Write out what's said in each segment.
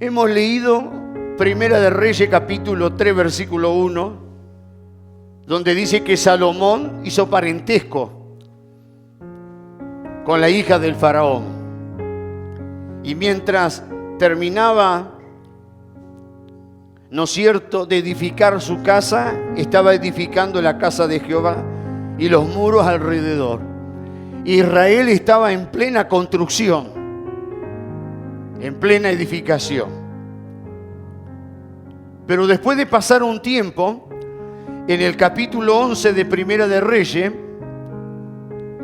Hemos leído Primera de Reyes, capítulo 3, versículo 1, donde dice que Salomón hizo parentesco con la hija del faraón. Y mientras terminaba, ¿no es cierto?, de edificar su casa, estaba edificando la casa de Jehová y los muros alrededor. Israel estaba en plena construcción, en plena edificación. Pero después de pasar un tiempo, en el capítulo 11 de Primera de Reyes,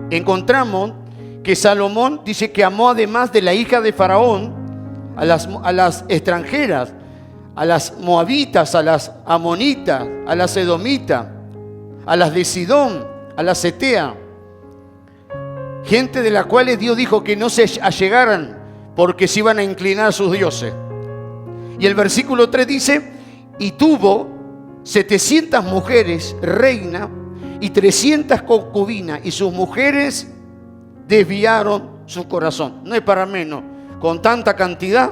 encontramos que Salomón dice que amó, además de la hija de Faraón, a las extranjeras, a las moabitas, a las amonitas, a las edomitas, a las de Sidón, a las Etea, gente de la cual Dios dijo que no se allegaran porque se iban a inclinar a sus dioses. Y el versículo 3 dice: y tuvo 700 mujeres reinas y 300 concubinas, y sus mujeres desviaron su corazón. No es para menos, con tanta cantidad.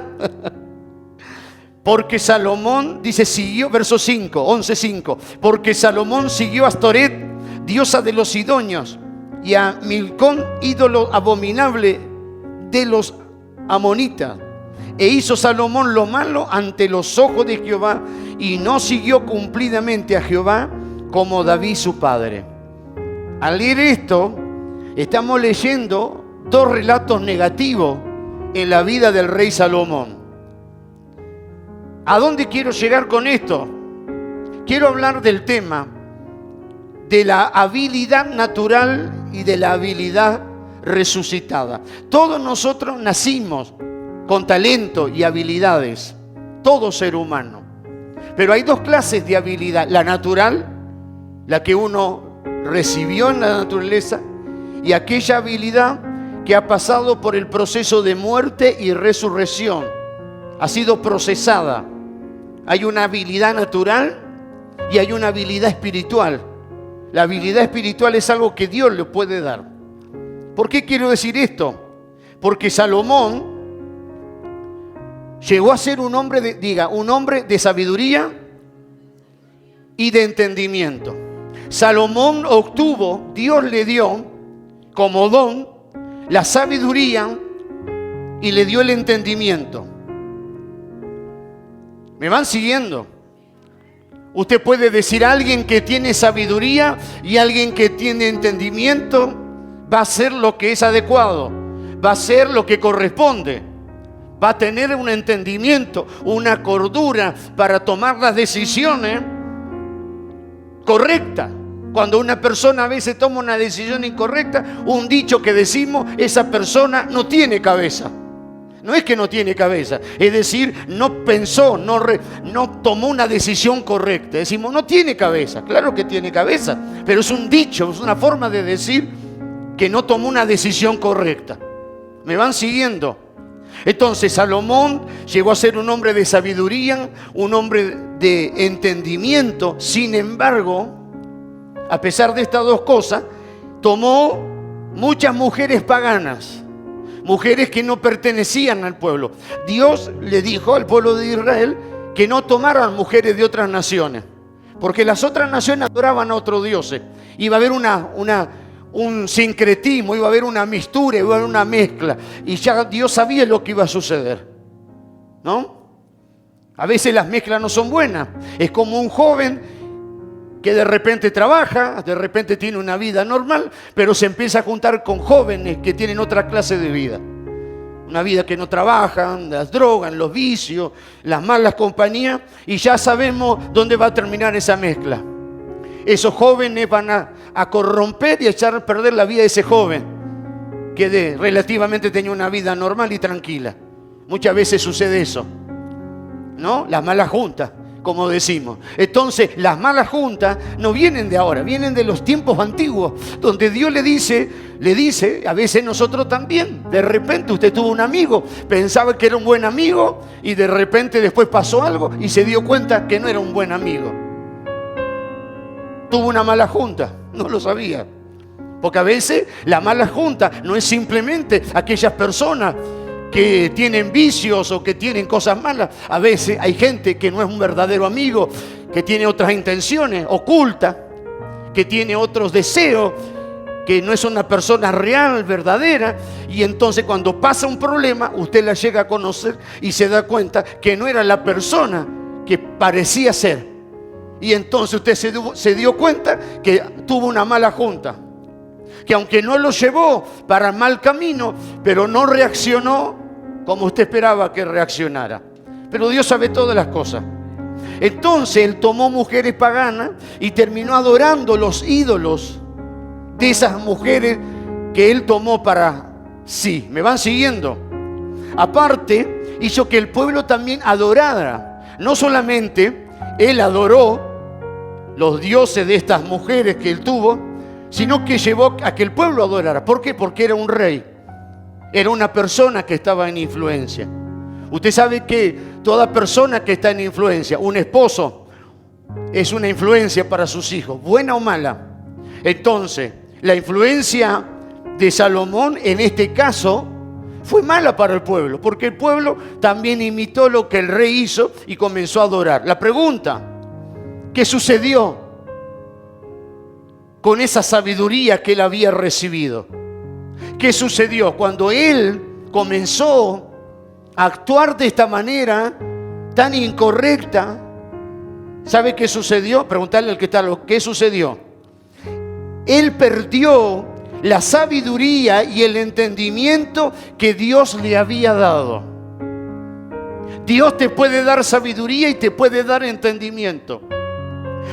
Porque Salomón, dice, siguió, verso 5, 11:5, porque Salomón siguió a Astoret, diosa de los sidonios, y a Milcón, ídolo abominable de los amonitas. E hizo Salomón lo malo ante los ojos de Jehová, y no siguió cumplidamente a Jehová como David su padre. Al leer esto, estamos leyendo dos relatos negativos en la vida del rey Salomón. ¿A dónde quiero llegar con esto? Quiero hablar del tema de la habilidad natural y de la habilidad resucitada. Todos nosotros nacimos con talento y habilidades, todo ser humano. Pero hay dos clases de habilidad: la natural, la que uno recibió en la naturaleza, y aquella habilidad que ha pasado por el proceso de muerte y resurrección, ha sido procesada. Hay una habilidad natural y hay una habilidad espiritual. La habilidad espiritual es algo que Dios le puede dar. ¿Por qué quiero decir esto? Porque Salomón llegó a ser un hombre de sabiduría y de entendimiento. Salomón obtuvo, Dios le dio como don la sabiduría y le dio el entendimiento. ¿Me van siguiendo? Usted puede decir: alguien que tiene sabiduría y alguien que tiene entendimiento va a hacer lo que es adecuado, va a hacer lo que corresponde, va a tener un entendimiento, una cordura para tomar las decisiones correctas. Cuando una persona a veces toma una decisión incorrecta, un dicho que decimos: esa persona no tiene cabeza. No es que no tiene cabeza, es decir, no pensó, no tomó una decisión correcta. Decimos: no tiene cabeza. Claro que tiene cabeza, pero es un dicho, es una forma de decir que no tomó una decisión correcta. ¿Me van siguiendo? Entonces Salomón llegó a ser un hombre de sabiduría, un hombre de entendimiento. Sin embargo, a pesar de estas dos cosas, tomó muchas mujeres paganas, mujeres que no pertenecían al pueblo. Dios le dijo al pueblo de Israel que no tomaran mujeres de otras naciones, porque las otras naciones adoraban a otros dioses. Iba a haber un sincretismo, iba a haber una mistura, iba a haber una mezcla, y ya Dios sabía lo que iba a suceder, ¿no? A veces las mezclas no son buenas. Es como un joven que de repente trabaja, de repente tiene una vida normal, pero se empieza a juntar con jóvenes que tienen otra clase de vida. Una vida que no trabajan, las drogas, los vicios, las malas compañías, y ya sabemos dónde va a terminar esa mezcla. Esos jóvenes van a corromper y a echar a perder la vida de ese joven que relativamente tenía una vida normal y tranquila. Muchas veces sucede eso, ¿no? Las malas juntas, como decimos. Entonces, las malas juntas no vienen de ahora, vienen de los tiempos antiguos, donde Dios le dice, a veces nosotros también, de repente usted tuvo un amigo, pensaba que era un buen amigo, y de repente después pasó algo y se dio cuenta que no era un buen amigo. Tuvo una mala junta, no lo sabía. Porque a veces la mala junta no es simplemente aquellas personas que tienen vicios o que tienen cosas malas. A veces hay gente que no es un verdadero amigo, que tiene otras intenciones ocultas, que tiene otros deseos, que no es una persona real, verdadera, y entonces cuando pasa un problema, usted la llega a conocer y se da cuenta que no era la persona que parecía ser. Y entonces usted se dio cuenta que tuvo una mala junta, que aunque no lo llevó para mal camino, pero no reaccionó como usted esperaba que reaccionara. Pero Dios sabe todas las cosas. Entonces él tomó mujeres paganas y terminó adorando los ídolos de esas mujeres que él tomó para sí. ¿Me van siguiendo? Aparte, hizo que el pueblo también adorara. No solamente él adoró los dioses de estas mujeres que él tuvo, sino que llevó a que el pueblo adorara. ¿Por qué? Porque era un rey. Era una persona que estaba en influencia. Usted sabe que toda persona que está en influencia, un esposo, es una influencia para sus hijos, buena o mala. Entonces, la influencia de Salomón en este caso fue mala para el pueblo, porque el pueblo también imitó lo que el rey hizo y comenzó a adorar. La pregunta, ¿qué sucedió con esa sabiduría que él había recibido? ¿Qué sucedió cuando él comenzó a actuar de esta manera tan incorrecta? ¿Sabe qué sucedió? Preguntarle al que está, ¿qué sucedió? Él perdió la sabiduría y el entendimiento que Dios le había dado. Dios te puede dar sabiduría y te puede dar entendimiento,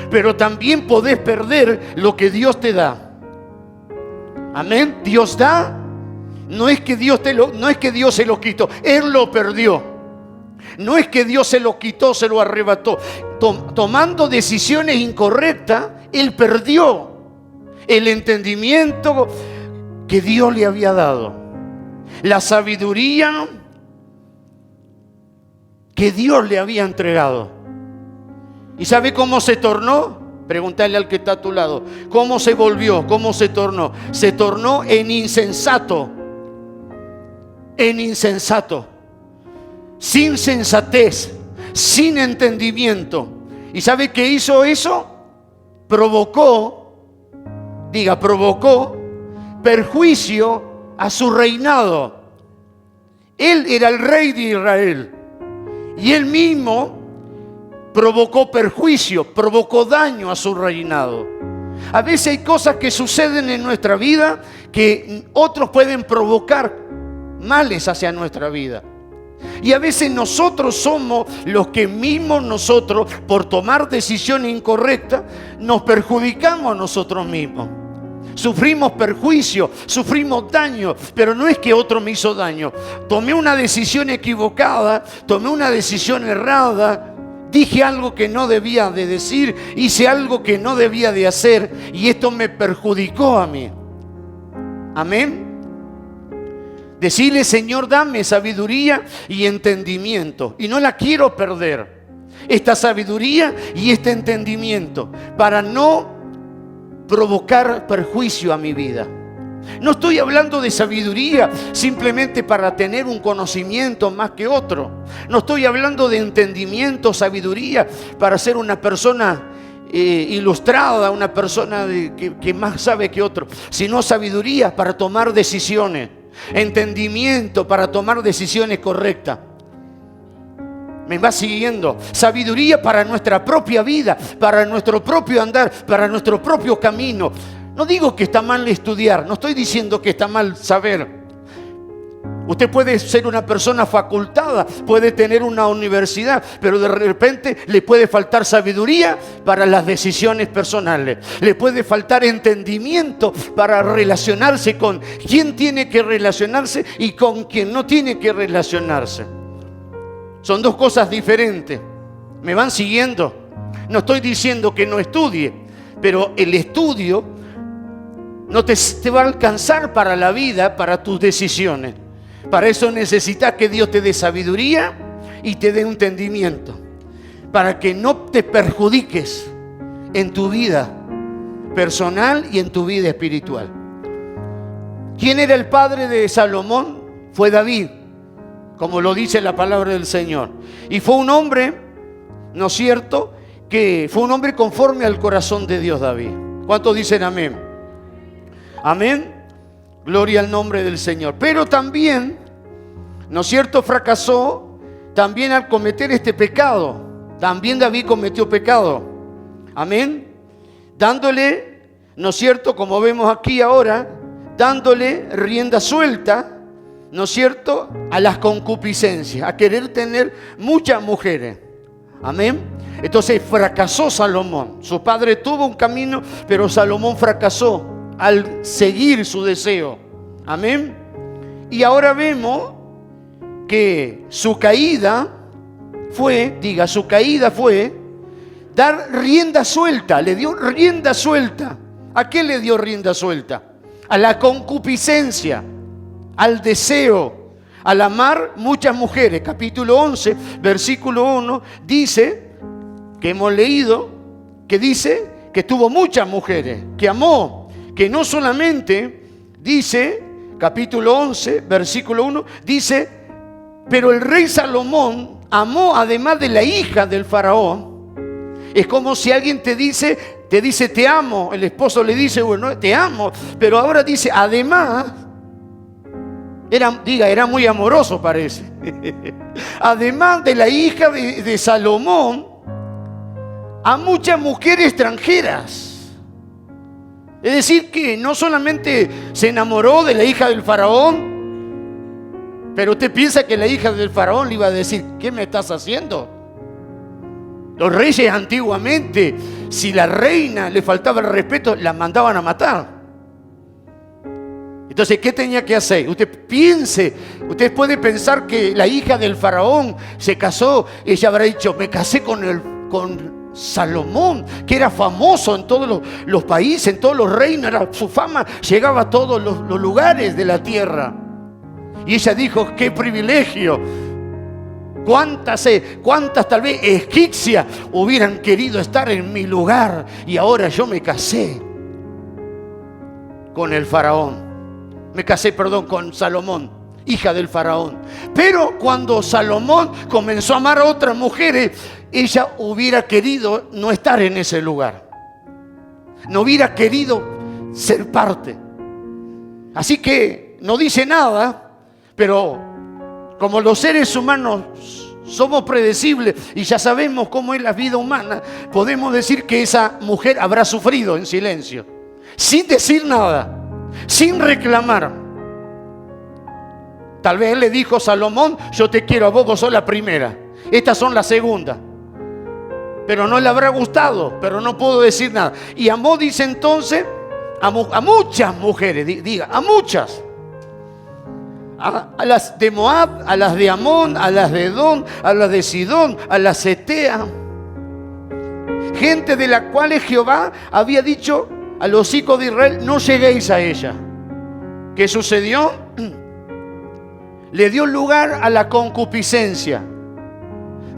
pero también podés perder lo que Dios te da. Amén. Dios da. No es que Dios se lo quitó, Él lo perdió. No es que Dios se lo quitó, se lo arrebató. Tomando decisiones incorrectas, Él perdió el entendimiento que Dios le había dado, la sabiduría que Dios le había entregado. ¿Y sabe cómo se tornó? Pregúntale al que está a tu lado. ¿Cómo se volvió? ¿Cómo se tornó? Se tornó en insensato. En insensato. Sin sensatez, sin entendimiento. ¿Y sabe qué hizo eso? Provocó perjuicio a su reinado. Él era el rey de Israel y él mismo provocó perjuicio, provocó daño a su reinado. A veces hay cosas que suceden en nuestra vida que otros pueden provocar males hacia nuestra vida. Y a veces nosotros somos los que mismos nosotros, por tomar decisiones incorrectas, nos perjudicamos a nosotros mismos. Sufrimos perjuicio, sufrimos daño, pero no es que otro me hizo daño. Tomé una decisión equivocada, tomé una decisión errada, dije algo que no debía de decir, hice algo que no debía de hacer y esto me perjudicó a mí. Amén. Decirle: Señor, dame sabiduría y entendimiento, y no la quiero perder, esta sabiduría y este entendimiento, para no provocar perjuicio a mi vida. No estoy hablando de sabiduría simplemente para tener un conocimiento más que otro. No estoy hablando de entendimiento, sabiduría para ser una persona ilustrada, una persona que más sabe que otro, sino sabiduría para tomar decisiones, entendimiento para tomar decisiones correctas. ¿Me va siguiendo? Sabiduría para nuestra propia vida, para nuestro propio andar, para nuestro propio camino. No digo que está mal estudiar, no estoy diciendo que está mal saber. Usted puede ser una persona facultada, puede tener una universidad, pero de repente le puede faltar sabiduría para las decisiones personales. Le puede faltar entendimiento para relacionarse con quién tiene que relacionarse y con quién no tiene que relacionarse. Son dos cosas diferentes. ¿Me van siguiendo? No estoy diciendo que no estudie, pero el estudio no te va a alcanzar para la vida, para tus decisiones. Para eso necesitas que Dios te dé sabiduría y te dé entendimiento, para que no te perjudiques en tu vida personal y en tu vida espiritual. ¿Quién era el padre de Salomón? Fue David. como lo dice la palabra del Señor. Y fue un hombre, ¿no es cierto?, que fue un hombre conforme al corazón de Dios, David. ¿Cuántos dicen amén? Amén. Gloria al nombre del Señor. Pero también, ¿no es cierto?, fracasó también al cometer este pecado. También David cometió pecado. Amén. Dándole, ¿no es cierto?, como vemos aquí ahora, dándole rienda suelta, ¿no es cierto?, a las concupiscencias, a querer tener muchas mujeres. Amén. Entonces fracasó Salomón. Su padre tuvo un camino, pero Salomón fracasó al seguir su deseo. Amén. Y ahora vemos que su caída fue, su caída fue dar rienda suelta. Le dio rienda suelta. ¿A qué le dio rienda suelta? A la concupiscencia, al deseo, al amar muchas mujeres. Capítulo 11, versículo 1, dice, que hemos leído, que dice que tuvo muchas mujeres, que amó, que no solamente, dice, capítulo 11, versículo 1, dice, pero el rey Salomón amó además de la hija del faraón. Es como si alguien te dice te amo, el esposo le dice, bueno, te amo, pero ahora dice, además, era muy amoroso, parece. Además de la hija de Salomón, a muchas mujeres extranjeras. Es decir, que no solamente se enamoró de la hija del faraón, pero usted piensa que la hija del faraón le iba a decir, ¿qué me estás haciendo? Los reyes antiguamente, si la reina le faltaba el respeto, la mandaban a matar. Entonces, ¿qué tenía que hacer? Usted puede pensar que la hija del faraón se casó, ella habrá dicho, me casé con Salomón, que era famoso en todos los países, en todos los reinos, su fama llegaba a todos los lugares de la tierra. Y ella dijo, qué privilegio. ¿Cuántas tal vez egipcias hubieran querido estar en mi lugar? Y ahora yo me casé con el faraón. Con Salomón, hija del faraón. Pero cuando Salomón comenzó a amar a otras mujeres, ella hubiera querido no estar en ese lugar. No hubiera querido ser parte. Así que no dice nada, pero como los seres humanos somos predecibles y ya sabemos cómo es la vida humana, podemos decir que esa mujer habrá sufrido en silencio, sin decir nada, sin reclamar. Tal vez él le dijo a Salomón, yo te quiero a vos, vos sos la primera, estas son las segundas. Pero no le habrá gustado, pero no puedo decir nada. Y amó, dice entonces, a muchas mujeres, diga, a muchas. A las de Moab, a las de Amón, a las de Edom, a las de Sidón, a las Etea. Gente de la cual Jehová había dicho a los hijos de Israel, no lleguéis a ella. ¿Qué sucedió? Le dio lugar a la concupiscencia.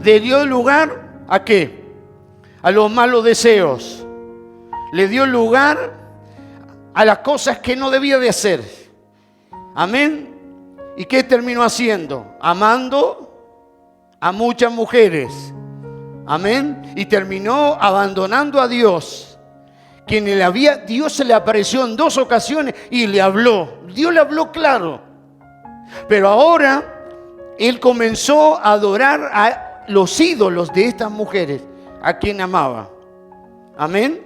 Le dio lugar ¿a qué? A los malos deseos. Le dio lugar a las cosas que no debía de hacer. Amén. ¿Y qué terminó haciendo? Amando a muchas mujeres. Amén. Y terminó abandonando a Dios. Dios se le apareció en 2 ocasiones y le habló. Dios le habló claro. Pero ahora él comenzó a adorar a los ídolos de estas mujeres, a quien amaba. Amén.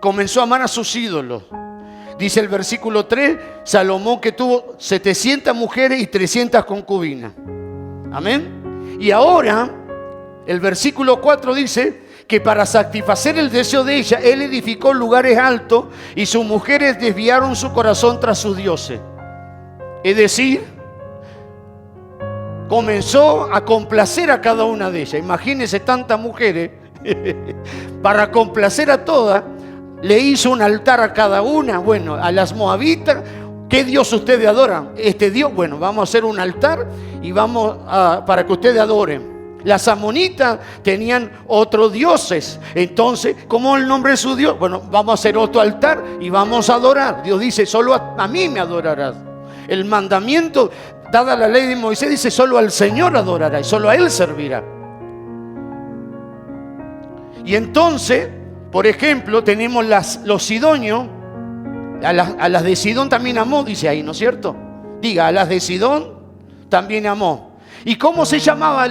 Comenzó a amar a sus ídolos. Dice el versículo 3, Salomón que tuvo 700 mujeres y 300 concubinas. Amén. Y ahora, el versículo 4 dice que para satisfacer el deseo de ella, él edificó lugares altos y sus mujeres desviaron su corazón tras sus dioses. Es decir, comenzó a complacer a cada una de ellas. Imagínense tantas mujeres. Para complacer a todas, le hizo un altar a cada una. Bueno, a las moabitas, ¿qué Dios ustedes adoran? Este Dios, bueno, vamos a hacer un altar y para que ustedes adoren. Las amonitas tenían otros dioses. Entonces, ¿cómo el nombre de su Dios? Bueno, vamos a hacer otro altar y vamos a adorar. Dios dice, solo a mí me adorarás. El mandamiento dada la ley de Moisés, dice solo al Señor adorará y solo a Él servirá. Y entonces, por ejemplo, tenemos los sidonios. A las de Sidón también amó, dice ahí, ¿no es cierto? Diga, a las de Sidón también amó. ¿Y cómo se llamaba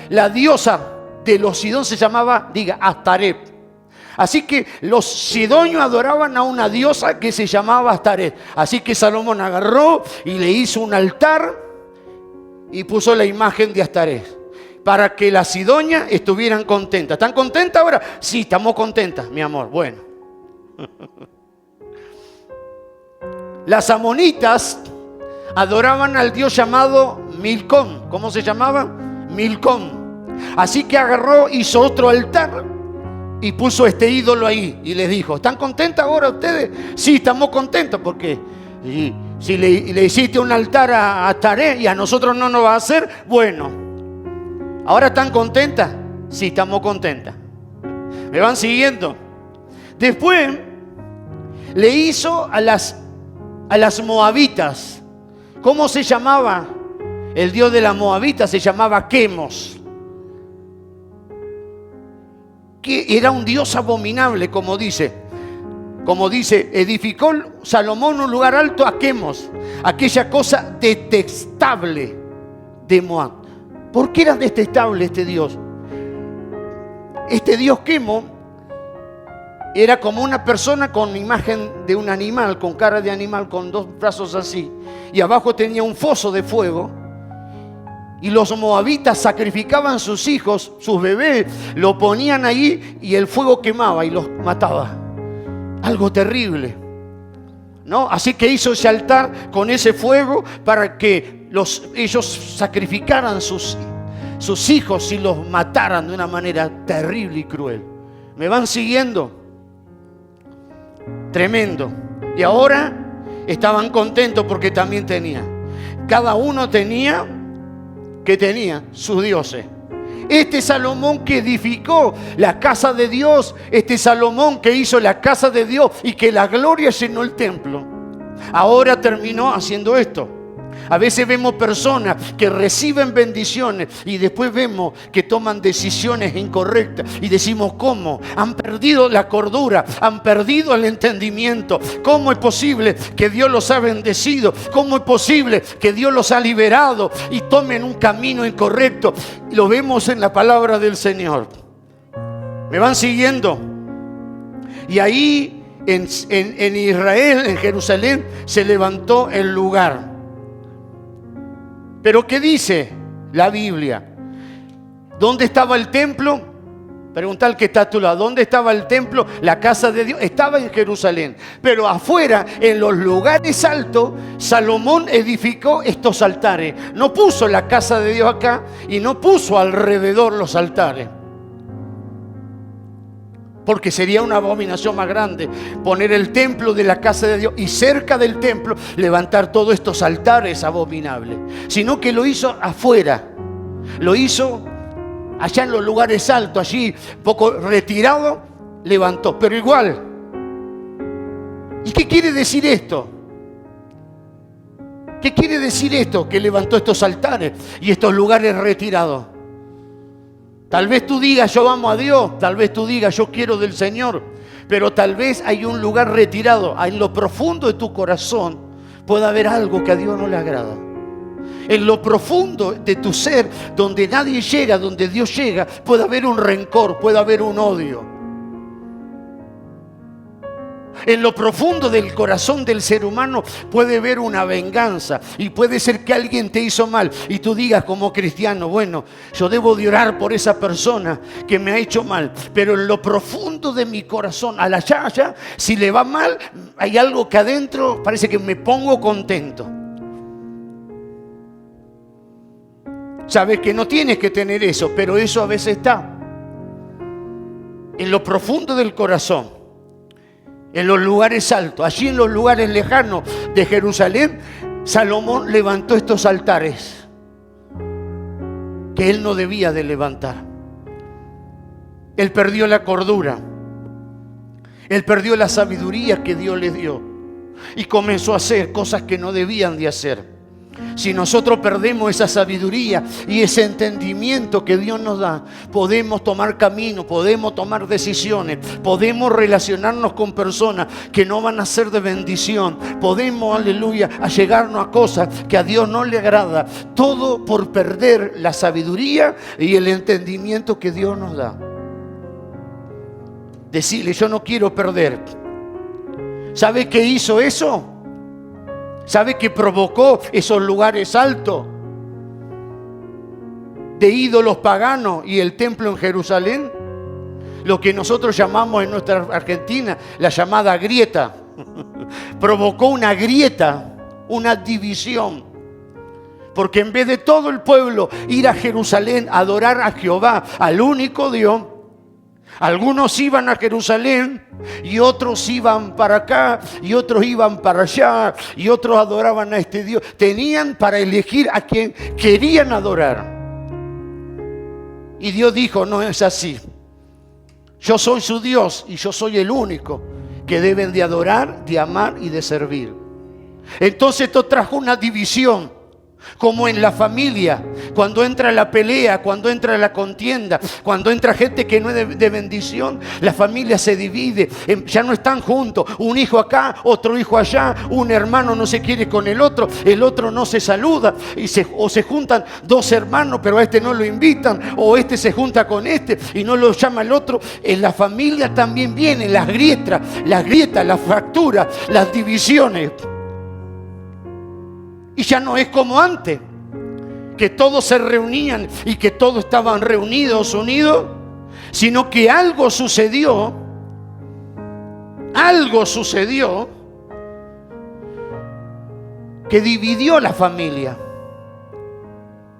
la diosa de los Sidón? Se llamaba, diga, Astaret. Así que los sidonios adoraban a una diosa que se llamaba Astaret. Así que Salomón agarró y le hizo un altar y puso la imagen de Astaret para que las sidonias estuvieran contentas. ¿Están contentas ahora? Sí, estamos contentas, mi amor. Bueno. Las amonitas adoraban al dios llamado Milcón. ¿Cómo se llamaba? Milcón. Así que agarró, hizo otro altar y puso este ídolo ahí. Y les dijo, ¿están contentas ahora ustedes? Sí, estamos contentos porque si le hiciste un altar a Astaret y a nosotros no nos va a hacer, bueno. ¿Ahora están contentas? Sí, estamos contentas. ¿Me van siguiendo? Después le hizo a las moabitas. ¿Cómo se llamaba? El dios de la moabita se llamaba Quemos. Que era un dios abominable, como dice, edificó Salomón un lugar alto a Quemos, aquella cosa detestable de Moab. ¿Por qué era detestable este dios? Este dios Quemos era como una persona con imagen de un animal, con cara de animal, con dos brazos así. Y abajo tenía un foso de fuego. Y los moabitas sacrificaban sus hijos, sus bebés, lo ponían ahí y el fuego quemaba y los mataba. Algo terrible, ¿no? Así que hizo ese altar con ese fuego para que ellos sacrificaran sus hijos y los mataran de una manera terrible y cruel. ¿Me van siguiendo? Tremendo. Y ahora estaban contentos porque también cada uno tenía sus dioses. Este Salomón que edificó la casa de Dios, este Salomón que hizo la casa de Dios y que la gloria llenó el templo, ahora terminó haciendo esto. A veces vemos personas que reciben bendiciones y después vemos que toman decisiones incorrectas y decimos, ¿cómo? Han perdido la cordura, han perdido el entendimiento. ¿Cómo es posible que Dios los ha bendecido? ¿Cómo es posible que Dios los ha liberado y tomen un camino incorrecto? Lo vemos en la palabra del Señor. ¿Me van siguiendo? Y ahí en Israel, en Jerusalén, se levantó el lugar. Pero ¿qué dice la Biblia? ¿Dónde estaba el templo? Pregunta al que está a tu lado. ¿Dónde estaba el templo? La casa de Dios estaba en Jerusalén. Pero afuera, en los lugares altos, Salomón edificó estos altares. No puso la casa de Dios acá y no puso alrededor los altares. Porque sería una abominación más grande poner el templo de la casa de Dios y cerca del templo levantar todos estos altares abominables. Sino que lo hizo afuera. Lo hizo allá en los lugares altos, allí poco retirado, levantó. Pero igual. ¿Y qué quiere decir esto? ¿Qué quiere decir esto? Que levantó estos altares y estos lugares retirados. Tal vez tú digas, yo amo a Dios. Tal vez tú digas, yo quiero del Señor. Pero tal vez hay un lugar retirado. En lo profundo de tu corazón puede haber algo que a Dios no le agrada. En lo profundo de tu ser, donde nadie llega, donde Dios llega, puede haber un rencor, puede haber un odio. En lo profundo del corazón del ser humano puede haber una venganza y puede ser que alguien te hizo mal y tú digas como cristiano, bueno, yo debo de orar por esa persona que me ha hecho mal, pero en lo profundo de mi corazón, a la allá, si le va mal, hay algo que adentro parece que me pongo contento. Sabes que no tienes que tener eso, pero eso a veces está en lo profundo del corazón. En los lugares altos, allí en los lugares lejanos de Jerusalén, Salomón levantó estos altares que él no debía de levantar. Él perdió la cordura, él perdió la sabiduría que Dios le dio y comenzó a hacer cosas que no debían de hacer. Si nosotros perdemos esa sabiduría y ese entendimiento que Dios nos da, podemos tomar camino, podemos tomar decisiones, podemos relacionarnos con personas que no van a ser de bendición, podemos, aleluya, allegarnos a cosas que a Dios no le agrada, todo por perder la sabiduría y el entendimiento que Dios nos da. Decirle, yo no quiero perder. ¿Sabe qué hizo eso? ¿Sabe qué provocó esos lugares altos de ídolos paganos y el templo en Jerusalén? Lo que nosotros llamamos en nuestra Argentina la llamada grieta. Provocó una grieta, una división. Porque en vez de todo el pueblo ir a Jerusalén a adorar a Jehová, al único Dios, algunos iban a Jerusalén y otros iban para acá y otros iban para allá y otros adoraban a este Dios. Tenían para elegir a quien querían adorar. Y Dios dijo, no es así. Yo soy su Dios y yo soy el único que deben de adorar, de amar y de servir. Entonces esto trajo una división. Como en la familia, cuando entra la pelea, cuando entra la contienda, cuando entra gente que no es de bendición, la familia se divide, ya no están juntos, un hijo acá, otro hijo allá, un hermano no se quiere con el otro no se saluda, o se juntan dos hermanos, pero a este no lo invitan, o este se junta con este y no lo llama el otro. En la familia también vienen las grietas, las fracturas, las divisiones. Y ya no es como antes, que todos se reunían y que todos estaban reunidos, unidos, sino que algo sucedió que dividió la familia.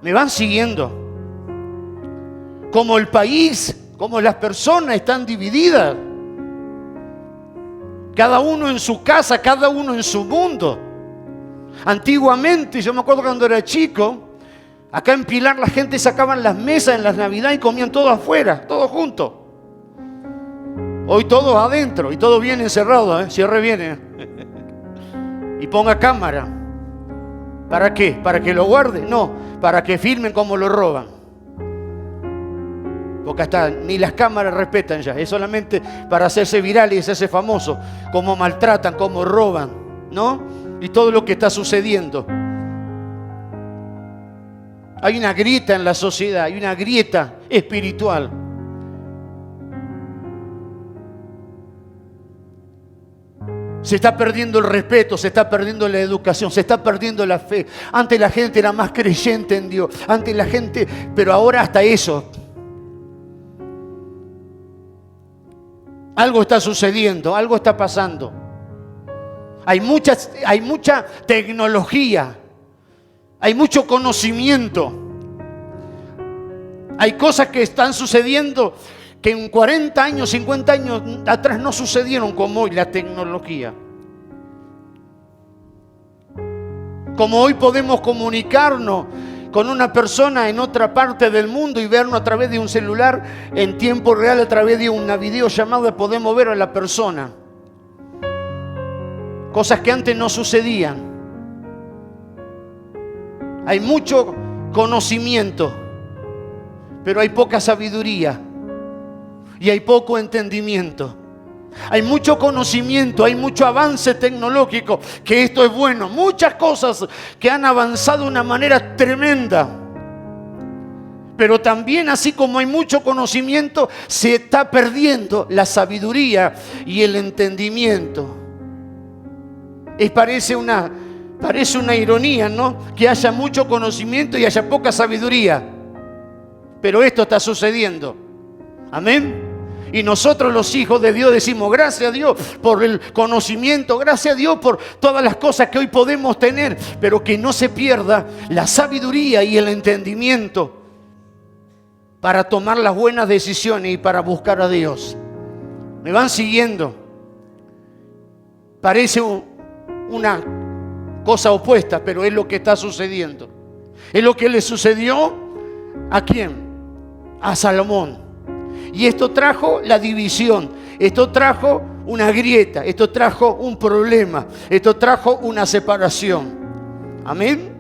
¿Me van siguiendo? Como el país, como las personas están divididas. Cada uno en su casa, cada uno en su mundo. Antiguamente, yo me acuerdo cuando era chico, acá en Pilar la gente sacaban las mesas en las Navidades y comían todo afuera, todos juntos. Hoy todos adentro y todo bien encerrado, cierre bien. Y ponga cámara. ¿Para qué? ¿Para que lo guarde? No, para que filmen cómo lo roban. Porque hasta ni las cámaras respetan ya, es solamente para hacerse viral y hacerse famoso, cómo maltratan, cómo roban, ¿no? Y todo lo que está sucediendo. Hay una grieta en la sociedad, hay una grieta espiritual. Se está perdiendo el respeto, se está perdiendo la educación, se está perdiendo la fe. Antes la gente era más creyente en Dios, antes la gente, pero ahora hasta eso. Algo está sucediendo, algo está pasando. Hay mucha tecnología, hay mucho conocimiento. Hay cosas que están sucediendo que en 40 años, 50 años atrás no sucedieron como hoy, la tecnología. Como hoy podemos comunicarnos con una persona en otra parte del mundo y vernos a través de un celular en tiempo real, a través de una videollamada podemos ver a la persona. Cosas que antes no sucedían. Hay mucho conocimiento, pero hay poca sabiduría y hay poco entendimiento. Hay mucho conocimiento, hay mucho avance tecnológico, que esto es bueno. Muchas cosas que han avanzado de una manera tremenda. Pero también, así como hay mucho conocimiento, se está perdiendo la sabiduría y el entendimiento. Parece una ironía, ¿no? Que haya mucho conocimiento y haya poca sabiduría. Pero esto está sucediendo. Amén. Y nosotros los hijos de Dios decimos gracias a Dios por el conocimiento, gracias a Dios por todas las cosas que hoy podemos tener, pero que no se pierda la sabiduría y el entendimiento para tomar las buenas decisiones y para buscar a Dios. ¿Me van siguiendo? Parece una cosa opuesta, pero es lo que está sucediendo. Es lo que le sucedió ¿a quién? A Salomón. Y esto trajo la división, esto trajo una grieta, esto trajo un problema, esto trajo una separación. Amén.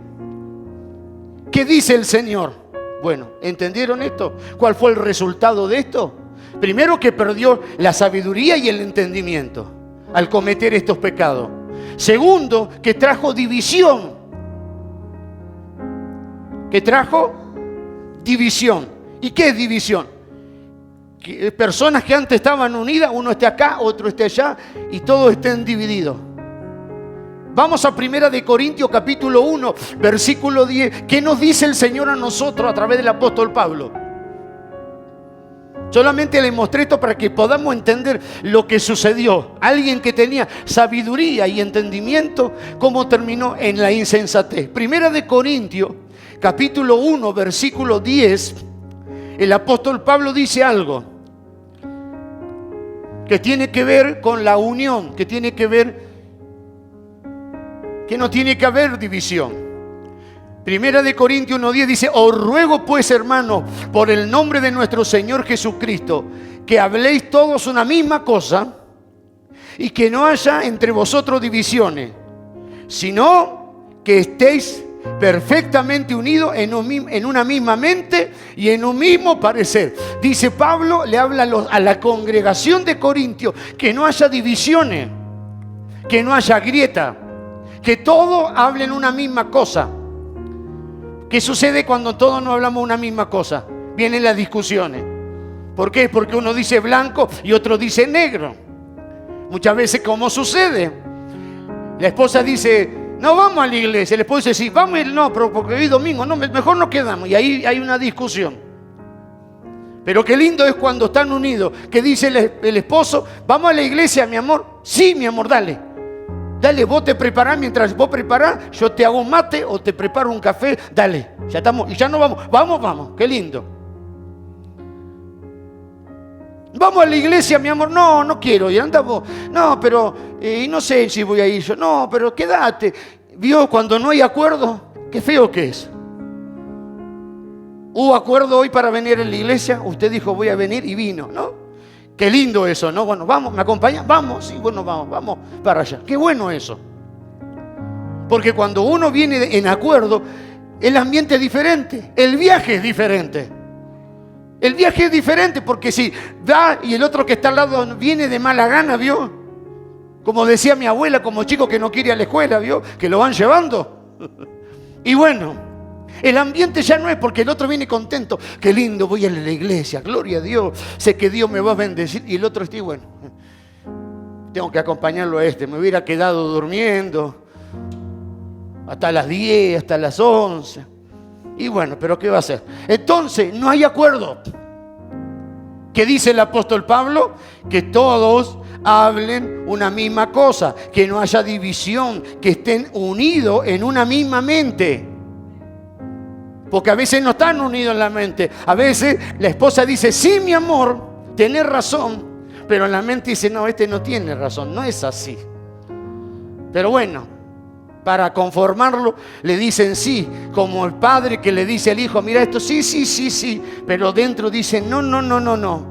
¿Qué dice el Señor? Bueno, ¿entendieron esto? ¿Cuál fue el resultado de esto? Primero, que perdió la sabiduría y el entendimiento al cometer estos pecados. Segundo, que trajo división. ¿Qué trajo? División. ¿Y qué es división? Que personas que antes estaban unidas, uno esté acá, otro esté allá, y todos estén divididos. Vamos a 1 de Corintios capítulo 1, versículo 10. ¿Qué nos dice el Señor a nosotros a través del apóstol Pablo? Solamente les mostré esto para que podamos entender lo que sucedió. Alguien que tenía sabiduría y entendimiento, cómo terminó en la insensatez. 1 de Corintios capítulo 1, versículo 10. El apóstol Pablo dice algo que tiene que ver con la unión, que tiene que ver que no tiene que haber división. 1 de Corintios 1:10 dice: os ruego pues, hermanos, por el nombre de nuestro Señor Jesucristo, que habléis todos una misma cosa y que no haya entre vosotros divisiones, sino que estéis perfectamente unidos en una misma mente y en un mismo parecer. Dice Pablo, le habla a la congregación de Corintios, que no haya divisiones, que no haya grieta, que todos hablen una misma cosa. ¿Qué sucede cuando todos no hablamos una misma cosa? Vienen las discusiones. ¿Por qué? Porque uno dice blanco y otro dice negro. Muchas veces, ¿cómo sucede? La esposa dice: no vamos a la iglesia. El esposo dice: sí, vamos. No, pero porque hoy domingo, no, mejor nos quedamos. Y ahí hay una discusión. Pero qué lindo es cuando están unidos. Que dice el esposo: vamos a la iglesia, mi amor. Sí, mi amor, dale. Dale, vos te preparás, mientras vos preparás, yo te hago un mate o te preparo un café. Dale, ya estamos, y ya no vamos. Vamos, qué lindo. Vamos a la iglesia, mi amor. No, no quiero. Y anda vos. No, pero no sé si voy a ir yo. No, pero quédate. ¿Vio cuando no hay acuerdo? Qué feo que es. ¿Hubo acuerdo hoy para venir a la iglesia? Usted dijo: voy a venir, y vino, ¿no? Qué lindo eso, ¿no? Bueno, vamos, ¿me acompaña? Vamos, sí, bueno, vamos para allá. Qué bueno eso. Porque cuando uno viene en acuerdo, el ambiente es diferente, el viaje es diferente. El viaje es diferente porque si va y el otro que está al lado viene de mala gana, ¿vio? Como decía mi abuela, como chico que no quiere ir a la escuela, ¿vio? Que lo van llevando. Y bueno, el ambiente ya no es porque el otro viene contento. Qué lindo, voy a la iglesia, gloria a Dios, sé que Dios me va a bendecir. Y el otro está, bueno, tengo que acompañarlo a este. Me hubiera quedado durmiendo hasta las 10, hasta las 11. Y bueno, pero ¿qué va a hacer? Entonces, no hay acuerdo. ¿Qué dice el apóstol Pablo? Que todos hablen una misma cosa, que no haya división, que estén unidos en una misma mente. Porque a veces no están unidos en la mente. A veces la esposa dice: sí, mi amor, tenés razón. Pero en la mente dice: no, este no tiene razón. No es así. Pero bueno, para conformarlo, le dicen sí. Como el padre que le dice al hijo: mira esto, sí. Pero dentro dice: no.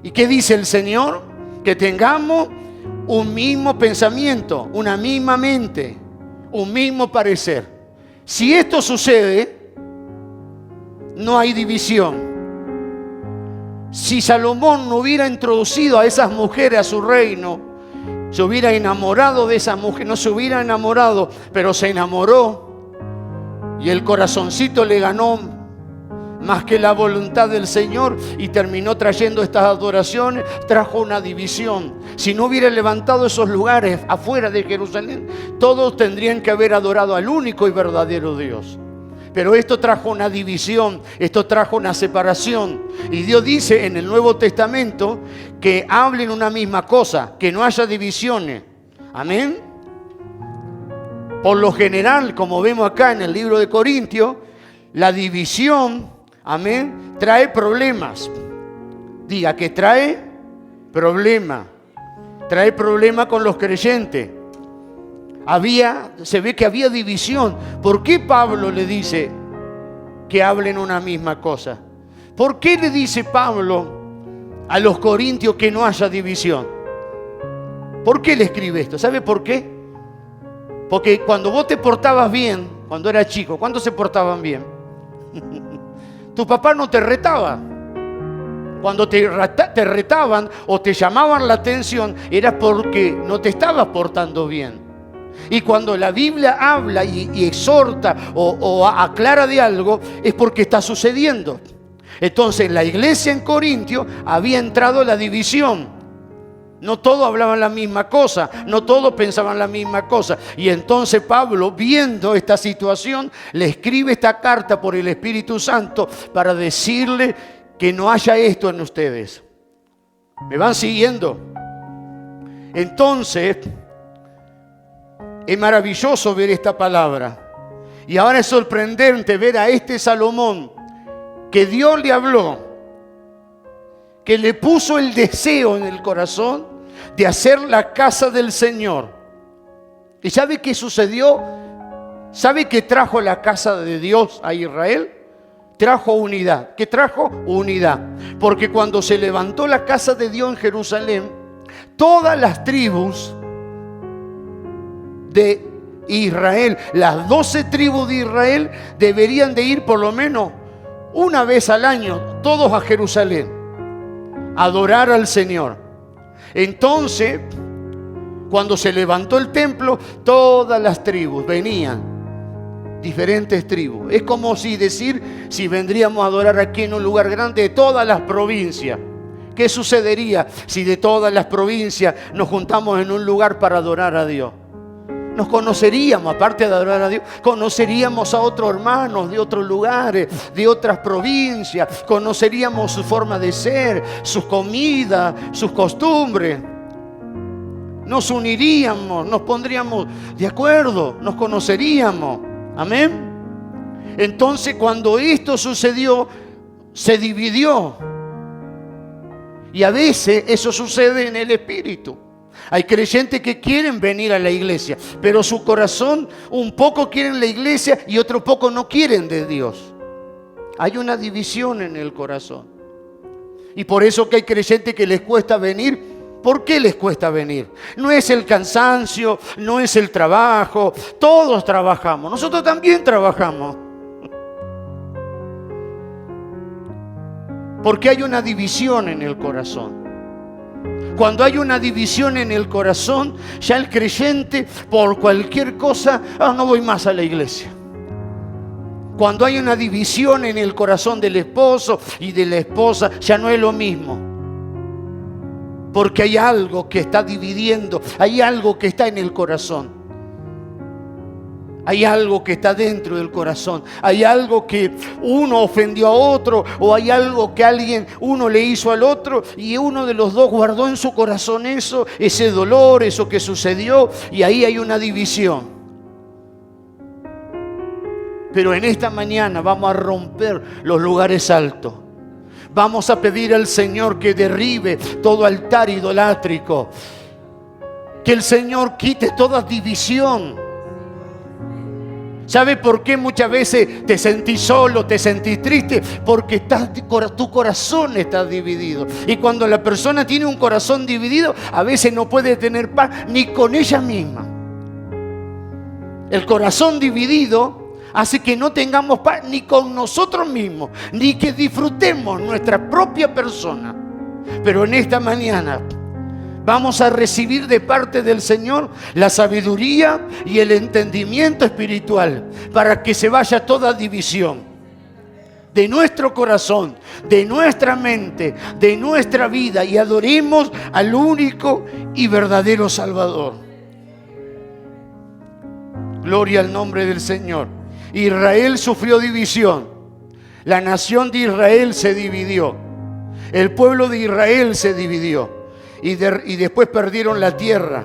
¿Y qué dice el Señor? Que tengamos un mismo pensamiento, una misma mente, un mismo parecer. Si esto sucede, no hay división. Si Salomón no hubiera introducido a esas mujeres a su reino, se hubiera enamorado de esas mujeres, no se hubiera enamorado, pero se enamoró y el corazoncito le ganó más que la voluntad del Señor y terminó trayendo estas adoraciones, trajo una división. Si no hubiera levantado esos lugares afuera de Jerusalén, todos tendrían que haber adorado al único y verdadero Dios. Pero esto trajo una división, esto trajo una separación. Y Dios dice en el Nuevo Testamento que hablen una misma cosa, que no haya divisiones. Amén. Por lo general, como vemos acá en el libro de Corintios, la división, amén, trae problemas. Diga que trae problemas. Trae problemas con los creyentes. Se ve que había división. ¿Por qué Pablo le dice que hablen una misma cosa? ¿Por qué le dice Pablo a los corintios que no haya división? ¿Por qué le escribe esto? ¿Sabe por qué? Porque cuando vos te portabas bien cuando era chico? ¿Cuántos se portaban bien? Tu papá no te retaba. Cuando te retaban o te llamaban la atención, era porque no te estabas portando bien. Y cuando la Biblia habla y exhorta o aclara de algo, es porque está sucediendo. Entonces, en la iglesia en Corintio había entrado la división. No todos hablaban la misma cosa, no todos pensaban la misma cosa. Y entonces Pablo, viendo esta situación, le escribe esta carta por el Espíritu Santo para decirle que no haya esto en ustedes. ¿Me van siguiendo? Entonces, es maravilloso ver esta palabra. Y ahora es sorprendente ver a este Salomón que Dios le habló, que le puso el deseo en el corazón de hacer la casa del Señor. ¿Y sabe qué sucedió? ¿Sabe qué trajo la casa de Dios a Israel? Trajo unidad. ¿Qué trajo? Unidad. Porque cuando se levantó la casa de Dios en Jerusalén, todas las tribus de Israel, las 12 tribus de Israel, deberían de ir por lo menos una vez al año, todos a Jerusalén, a adorar al Señor. Entonces, cuando se levantó el templo, todas las tribus venían, diferentes tribus. Es como si decir, si vendríamos a adorar aquí en un lugar grande de todas las provincias. ¿Qué sucedería si de todas las provincias nos juntamos en un lugar para adorar a Dios? Nos conoceríamos, aparte de adorar a Dios, conoceríamos a otros hermanos de otros lugares, de otras provincias, conoceríamos su forma de ser, sus comidas, sus costumbres. Nos uniríamos, nos pondríamos de acuerdo, nos conoceríamos. Amén. Entonces, cuando esto sucedió, se dividió. Y a veces eso sucede en el espíritu. Hay creyentes que quieren venir a la iglesia, pero su corazón un poco quieren la iglesia y otro poco no quieren de Dios. Hay una división en el corazón. Y por eso que hay creyentes que les cuesta venir. ¿Por qué les cuesta venir? No es el cansancio, no es el trabajo. Todos trabajamos, nosotros también trabajamos. Porque hay una división en el corazón. Cuando hay una división en el corazón, ya el creyente por cualquier cosa, no voy más a la iglesia. Cuando hay una división en el corazón del esposo y de la esposa, ya no es lo mismo. Porque hay algo que está dividiendo, hay algo que está en el corazón. Hay algo que está dentro del corazón. Hay algo que uno ofendió a otro, o hay algo que uno le hizo al otro, y uno de los dos guardó en su corazón eso, ese dolor, eso que sucedió, y ahí hay una división. Pero en esta mañana vamos a romper los lugares altos. Vamos a pedir al Señor que derribe todo altar idolátrico. Que el Señor quite toda división. ¿Sabe por qué muchas veces te sentís solo, te sentís triste? Porque tu corazón está dividido. Y cuando la persona tiene un corazón dividido, a veces no puede tener paz ni con ella misma. El corazón dividido hace que no tengamos paz ni con nosotros mismos, ni que disfrutemos nuestra propia persona. Pero en esta mañana vamos a recibir de parte del Señor la sabiduría y el entendimiento espiritual para que se vaya toda división de nuestro corazón, de nuestra mente, de nuestra vida, y adoremos al único y verdadero Salvador. Gloria al nombre del Señor. Israel sufrió división. La nación de Israel se dividió. El pueblo de Israel se dividió. Y después perdieron la tierra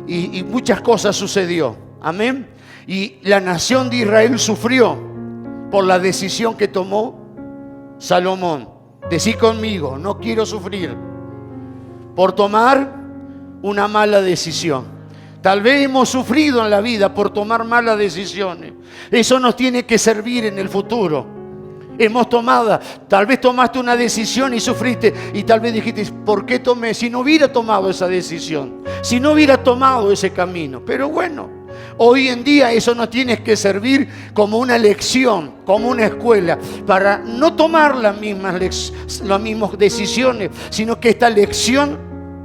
y muchas cosas sucedió. Amén. Y la nación de Israel sufrió por la decisión que tomó Salomón. Decí conmigo, no quiero sufrir por tomar una mala decisión. Tal vez hemos sufrido en la vida por tomar malas decisiones. Eso nos tiene que servir en el futuro. Tal vez tomaste una decisión y sufriste, y tal vez dijiste, ¿por qué tomé? Si no hubiera tomado esa decisión, si no hubiera tomado ese camino. Pero bueno, Hoy en día eso nos tiene que servir como una lección, como una escuela, para no tomar las mismas decisiones, sino que esta lección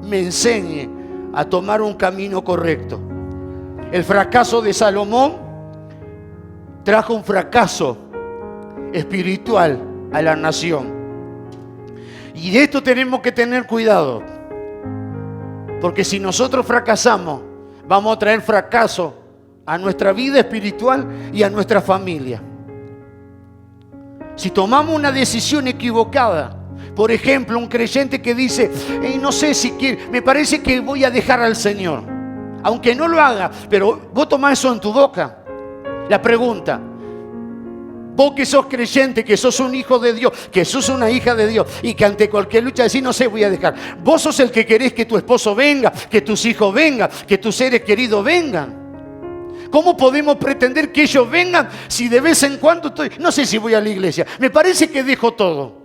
me enseñe a tomar un camino correcto. El fracaso de Salomón trajo un fracaso espiritual a la nación. Y de esto tenemos que tener cuidado, porque si nosotros fracasamos, vamos a traer fracaso a nuestra vida espiritual y a nuestra familia. Si tomamos una decisión equivocada, por ejemplo, un creyente que dice, no sé si quiere, me parece que voy a dejar al Señor, aunque no lo haga, pero vos tomás eso en tu boca. La pregunta, vos que sos creyente, que sos un hijo de Dios, que sos una hija de Dios y que ante cualquier lucha decís, no sé, voy a dejar. Vos sos el que querés que tu esposo venga, que tus hijos vengan, que tus seres queridos vengan. ¿Cómo podemos pretender que ellos vengan si de vez en cuando no sé si voy a la iglesia, me parece que dejo todo?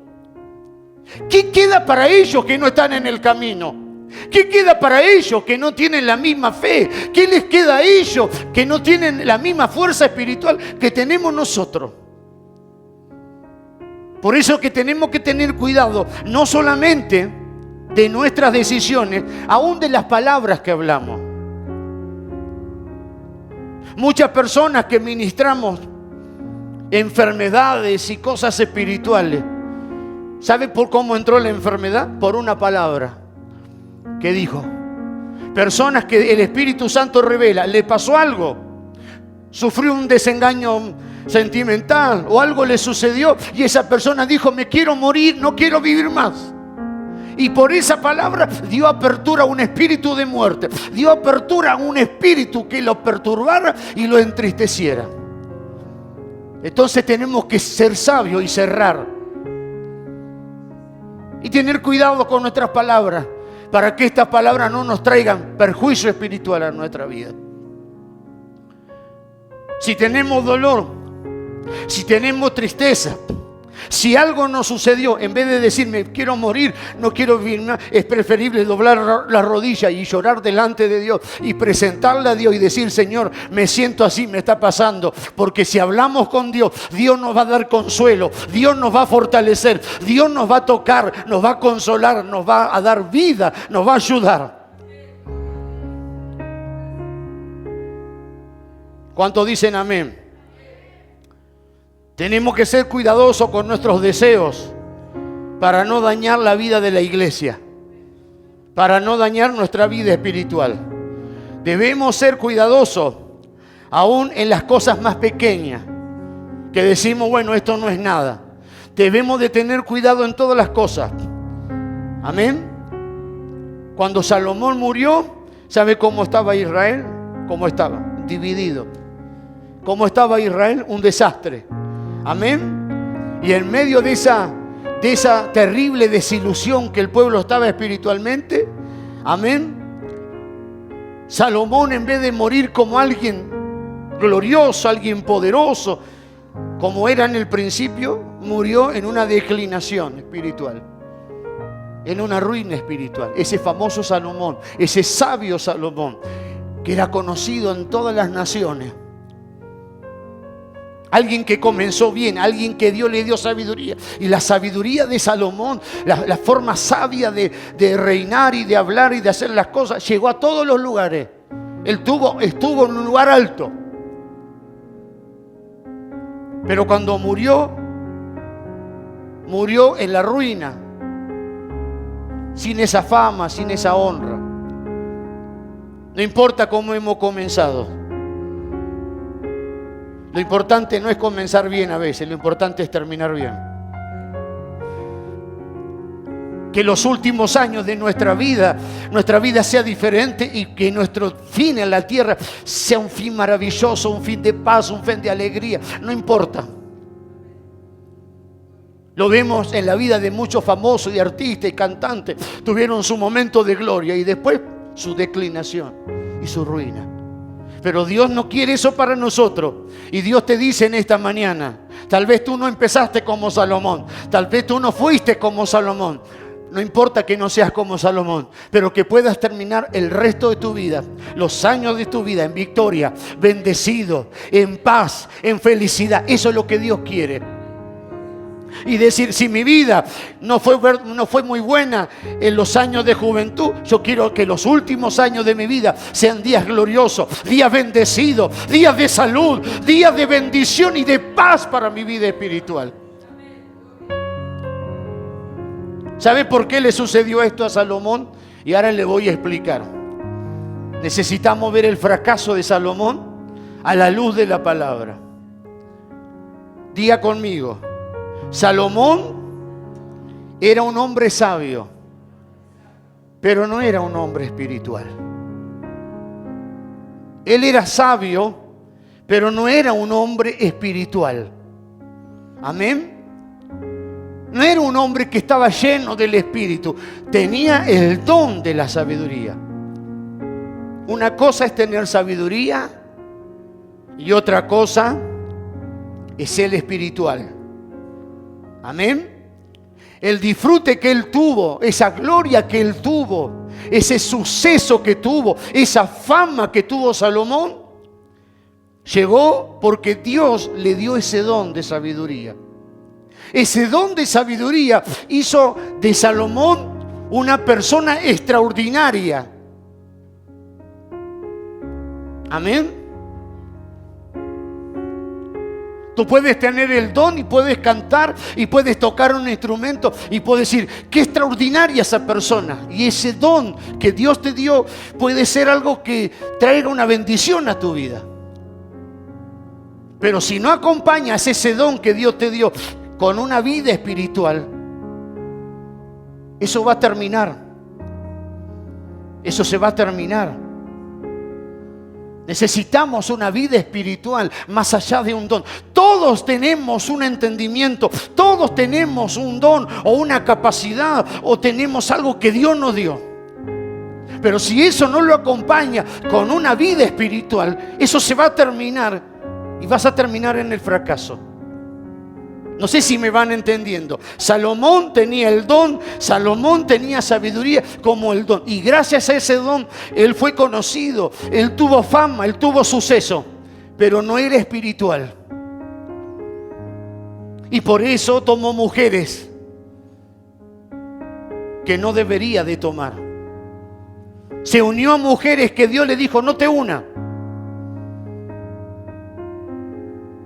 ¿Qué queda para ellos que no están en el camino? ¿Qué queda para ellos que no tienen la misma fe? ¿Qué les queda a ellos que no tienen la misma fuerza espiritual que tenemos nosotros? Por eso que tenemos que tener cuidado, no solamente de nuestras decisiones, aún de las palabras que hablamos. Muchas personas que ministramos enfermedades y cosas espirituales, ¿sabe por cómo entró la enfermedad? Por una palabra que dijo. Personas que el Espíritu Santo revela, le pasó algo, sufrió un desengaño sentimental o algo le sucedió y esa persona dijo, me quiero morir, no quiero vivir más. Y por esa palabra dio apertura a un espíritu de muerte, dio apertura a un espíritu que lo perturbara y lo entristeciera. Entonces tenemos que ser sabios y cerrar y tener cuidado con nuestras palabras, para que estas palabras no nos traigan perjuicio espiritual a nuestra vida. Si tenemos dolor, si tenemos tristeza, si algo nos sucedió, en vez de decirme quiero morir, no quiero vivir más, es preferible doblar la rodilla y llorar delante de Dios y presentarle a Dios y decir, Señor, me siento así, me está pasando. Porque si hablamos con Dios, Dios nos va a dar consuelo, Dios nos va a fortalecer, Dios nos va a tocar, nos va a consolar, nos va a dar vida, nos va a ayudar. ¿Cuántos dicen amén? Tenemos que ser cuidadosos con nuestros deseos para no dañar la vida de la iglesia, para no dañar nuestra vida espiritual. Debemos ser cuidadosos aún en las cosas más pequeñas, que decimos, bueno, esto no es nada. Debemos de tener cuidado en todas las cosas. Amén. Cuando Salomón murió, ¿sabe cómo estaba Israel? ¿Cómo estaba? Dividido. ¿Cómo estaba Israel? Un desastre. Amén. Y en medio de esa terrible desilusión que el pueblo estaba espiritualmente, amén, Salomón, en vez de morir como alguien glorioso, alguien poderoso, como era en el principio, murió en una declinación espiritual, en una ruina espiritual. Ese famoso Salomón, ese sabio Salomón, que era conocido en todas las naciones. Alguien que comenzó bien, alguien que Dios le dio sabiduría. Y la sabiduría de Salomón, la forma sabia de reinar y de hablar y de hacer las cosas, llegó a todos los lugares. Él estuvo en un lugar alto. Pero cuando murió en la ruina, sin esa fama, sin esa honra. No importa cómo hemos comenzado. Lo importante no es comenzar bien a veces, lo importante es terminar bien. Que los últimos años de nuestra vida sea diferente y que nuestro fin en la tierra sea un fin maravilloso, un fin de paz, un fin de alegría. No importa. Lo vemos en la vida de muchos famosos y artistas y cantantes. Tuvieron su momento de gloria y después su declinación y su ruina. Pero Dios no quiere eso para nosotros. Y Dios te dice en esta mañana, tal vez tú no empezaste como Salomón, tal vez tú no fuiste como Salomón, No importa que no seas como Salomón, pero que puedas terminar el resto de tu vida, los años de tu vida en victoria, bendecido, en paz, en felicidad. Eso es lo que Dios quiere. Y decir, si mi vida no fue muy buena en los años de juventud, yo quiero que los últimos años de mi vida sean días gloriosos, días bendecidos, días de salud, días de bendición y de paz para mi vida espiritual. ¿Sabe por qué le sucedió esto a Salomón? Y ahora le voy a explicar. Necesitamos ver el fracaso de Salomón a la luz de la palabra. Diga conmigo, Salomón era un hombre sabio, pero no era un hombre espiritual. Él era sabio, pero no era un hombre espiritual. Amén. No era un hombre que estaba lleno del Espíritu. Tenía el don de la sabiduría. Una cosa es tener sabiduría y otra cosa es el espiritual. Amén. El disfrute que él tuvo, esa gloria que él tuvo, ese suceso que tuvo, esa fama que tuvo Salomón, llegó porque Dios le dio ese don de sabiduría. Ese don de sabiduría hizo de Salomón una persona extraordinaria. Amén. Tú puedes tener el don y puedes cantar y puedes tocar un instrumento y puedes decir, qué extraordinaria esa persona. Y ese don que Dios te dio puede ser algo que traiga una bendición a tu vida. Pero si no acompañas ese don que Dios te dio con una vida espiritual, eso va a terminar. Eso se va a terminar. Necesitamos una vida espiritual más allá de un don. Todos tenemos un entendimiento, todos tenemos un don o una capacidad o tenemos algo que Dios nos dio. Pero si eso no lo acompaña con una vida espiritual, eso se va a terminar y vas a terminar en el fracaso. No sé si me van entendiendo. Salomón tenía el don, Salomón tenía sabiduría como el don. Y gracias a ese don, él fue conocido, él tuvo fama, él tuvo suceso, pero no era espiritual. Y por eso tomó mujeres que no debería de tomar. Se unió a mujeres que Dios le dijo, no te unas.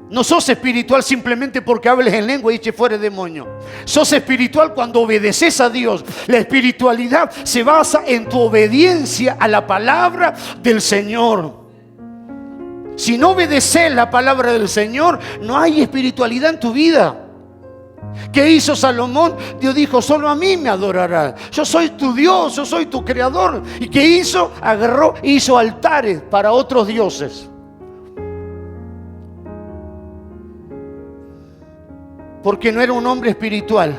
No sos espiritual simplemente porque hables en lengua y eches fuera demonio. Sos espiritual cuando obedeces a Dios. La espiritualidad se basa en tu obediencia a la palabra del Señor. Si no obedeces la palabra del Señor, no hay espiritualidad en tu vida. ¿Qué hizo Salomón? Dios dijo, solo a mí me adorarás. Yo soy tu Dios, yo soy tu creador. ¿Y qué hizo? Agarró e hizo altares para otros dioses. Porque no era un hombre espiritual.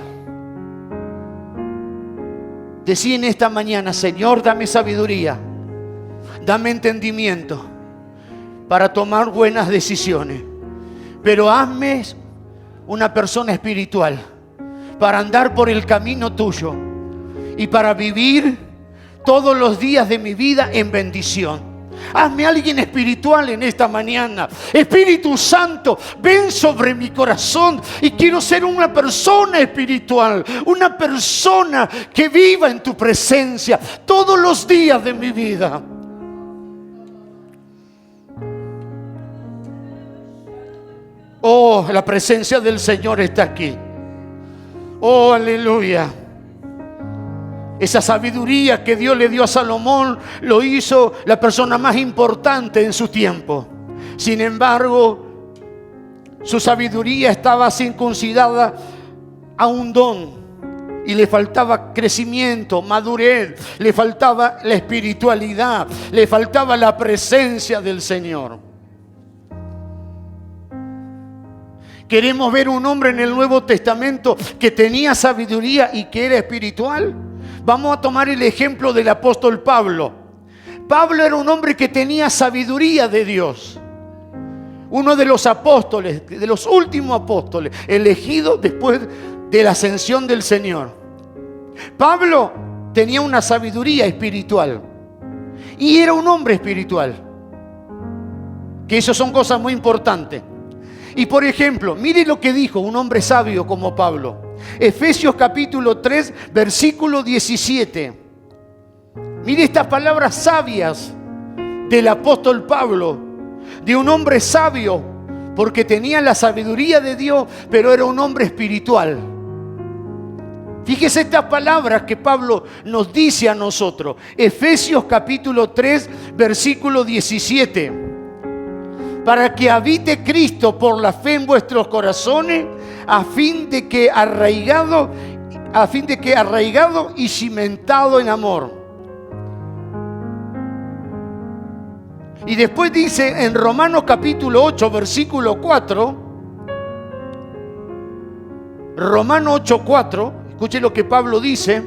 Decí en esta mañana, Señor, dame sabiduría, dame entendimiento para tomar buenas decisiones. Pero hazme una persona espiritual para andar por el camino tuyo y para vivir todos los días de mi vida en bendición. Hazme alguien espiritual en esta mañana. Espíritu Santo, ven sobre mi corazón y quiero ser una persona espiritual, una persona que viva en tu presencia todos los días de mi vida. Oh, la presencia del Señor está aquí. Oh, aleluya. Esa sabiduría que Dios le dio a Salomón lo hizo la persona más importante en su tiempo. Sin embargo, su sabiduría estaba circuncidada a un don y le faltaba crecimiento, madurez, le faltaba la espiritualidad, le faltaba la presencia del Señor. Queremos ver un hombre en el Nuevo Testamento que tenía sabiduría y que era espiritual. Vamos a tomar el ejemplo del apóstol Pablo. Pablo era un hombre que tenía sabiduría de Dios. Uno de los apóstoles, de los últimos apóstoles, elegido después de la ascensión del Señor. Pablo tenía una sabiduría espiritual y era un hombre espiritual, que eso son cosas muy importantes. Y por ejemplo, mire lo que dijo un hombre sabio como Pablo. Efesios capítulo 3, versículo 17. Mire estas palabras sabias del apóstol Pablo, de un hombre sabio, porque tenía la sabiduría de Dios, pero era un hombre espiritual. Fíjese estas palabras que Pablo nos dice a nosotros. Efesios capítulo 3, versículo 17. Para que habite Cristo por la fe en vuestros corazones, a fin de que arraigado y cimentado en amor. Y después dice en Romanos capítulo 8, versículo 4, Romanos 8, 4, escuche lo que Pablo dice.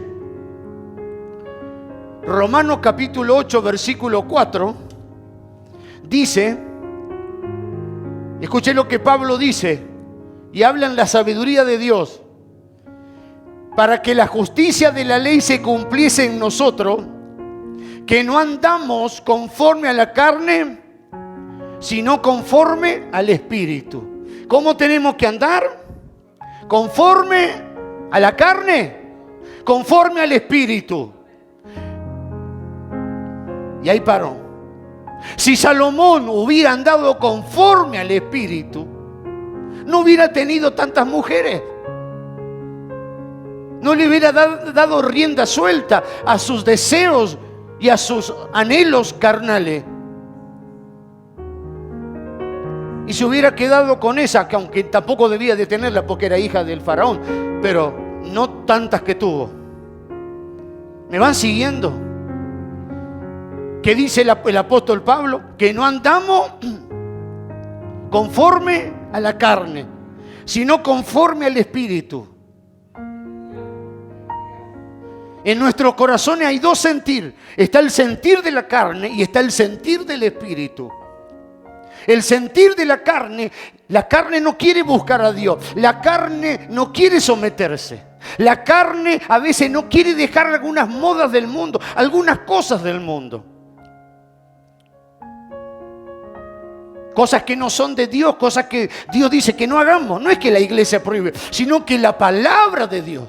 Romanos capítulo 8, versículo 4, dice, escuche lo que Pablo dice, y habla en la sabiduría de Dios, para que la justicia de la ley se cumpliese en nosotros, que no andamos conforme a la carne, sino conforme al Espíritu. ¿Cómo tenemos que andar? ¿Conforme a la carne? Conforme al Espíritu. Y ahí paró. Si Salomón hubiera andado conforme al Espíritu, no hubiera tenido tantas mujeres. No le hubiera dado rienda suelta a sus deseos y a sus anhelos carnales. Y se hubiera quedado con esa, que aunque tampoco debía de tenerla porque era hija del faraón, pero no tantas que tuvo. ¿Me van siguiendo? ¿Qué dice el apóstol Pablo? Que no andamos conforme a la carne, sino conforme al Espíritu. En nuestros corazones hay dos sentir. Está el sentir de la carne y está el sentir del Espíritu. El sentir de la carne no quiere buscar a Dios. La carne no quiere someterse. La carne a veces no quiere dejar algunas modas del mundo, algunas cosas del mundo. Cosas que no son de Dios, cosas que Dios dice que no hagamos. No es que la iglesia prohíbe, sino que la palabra de Dios.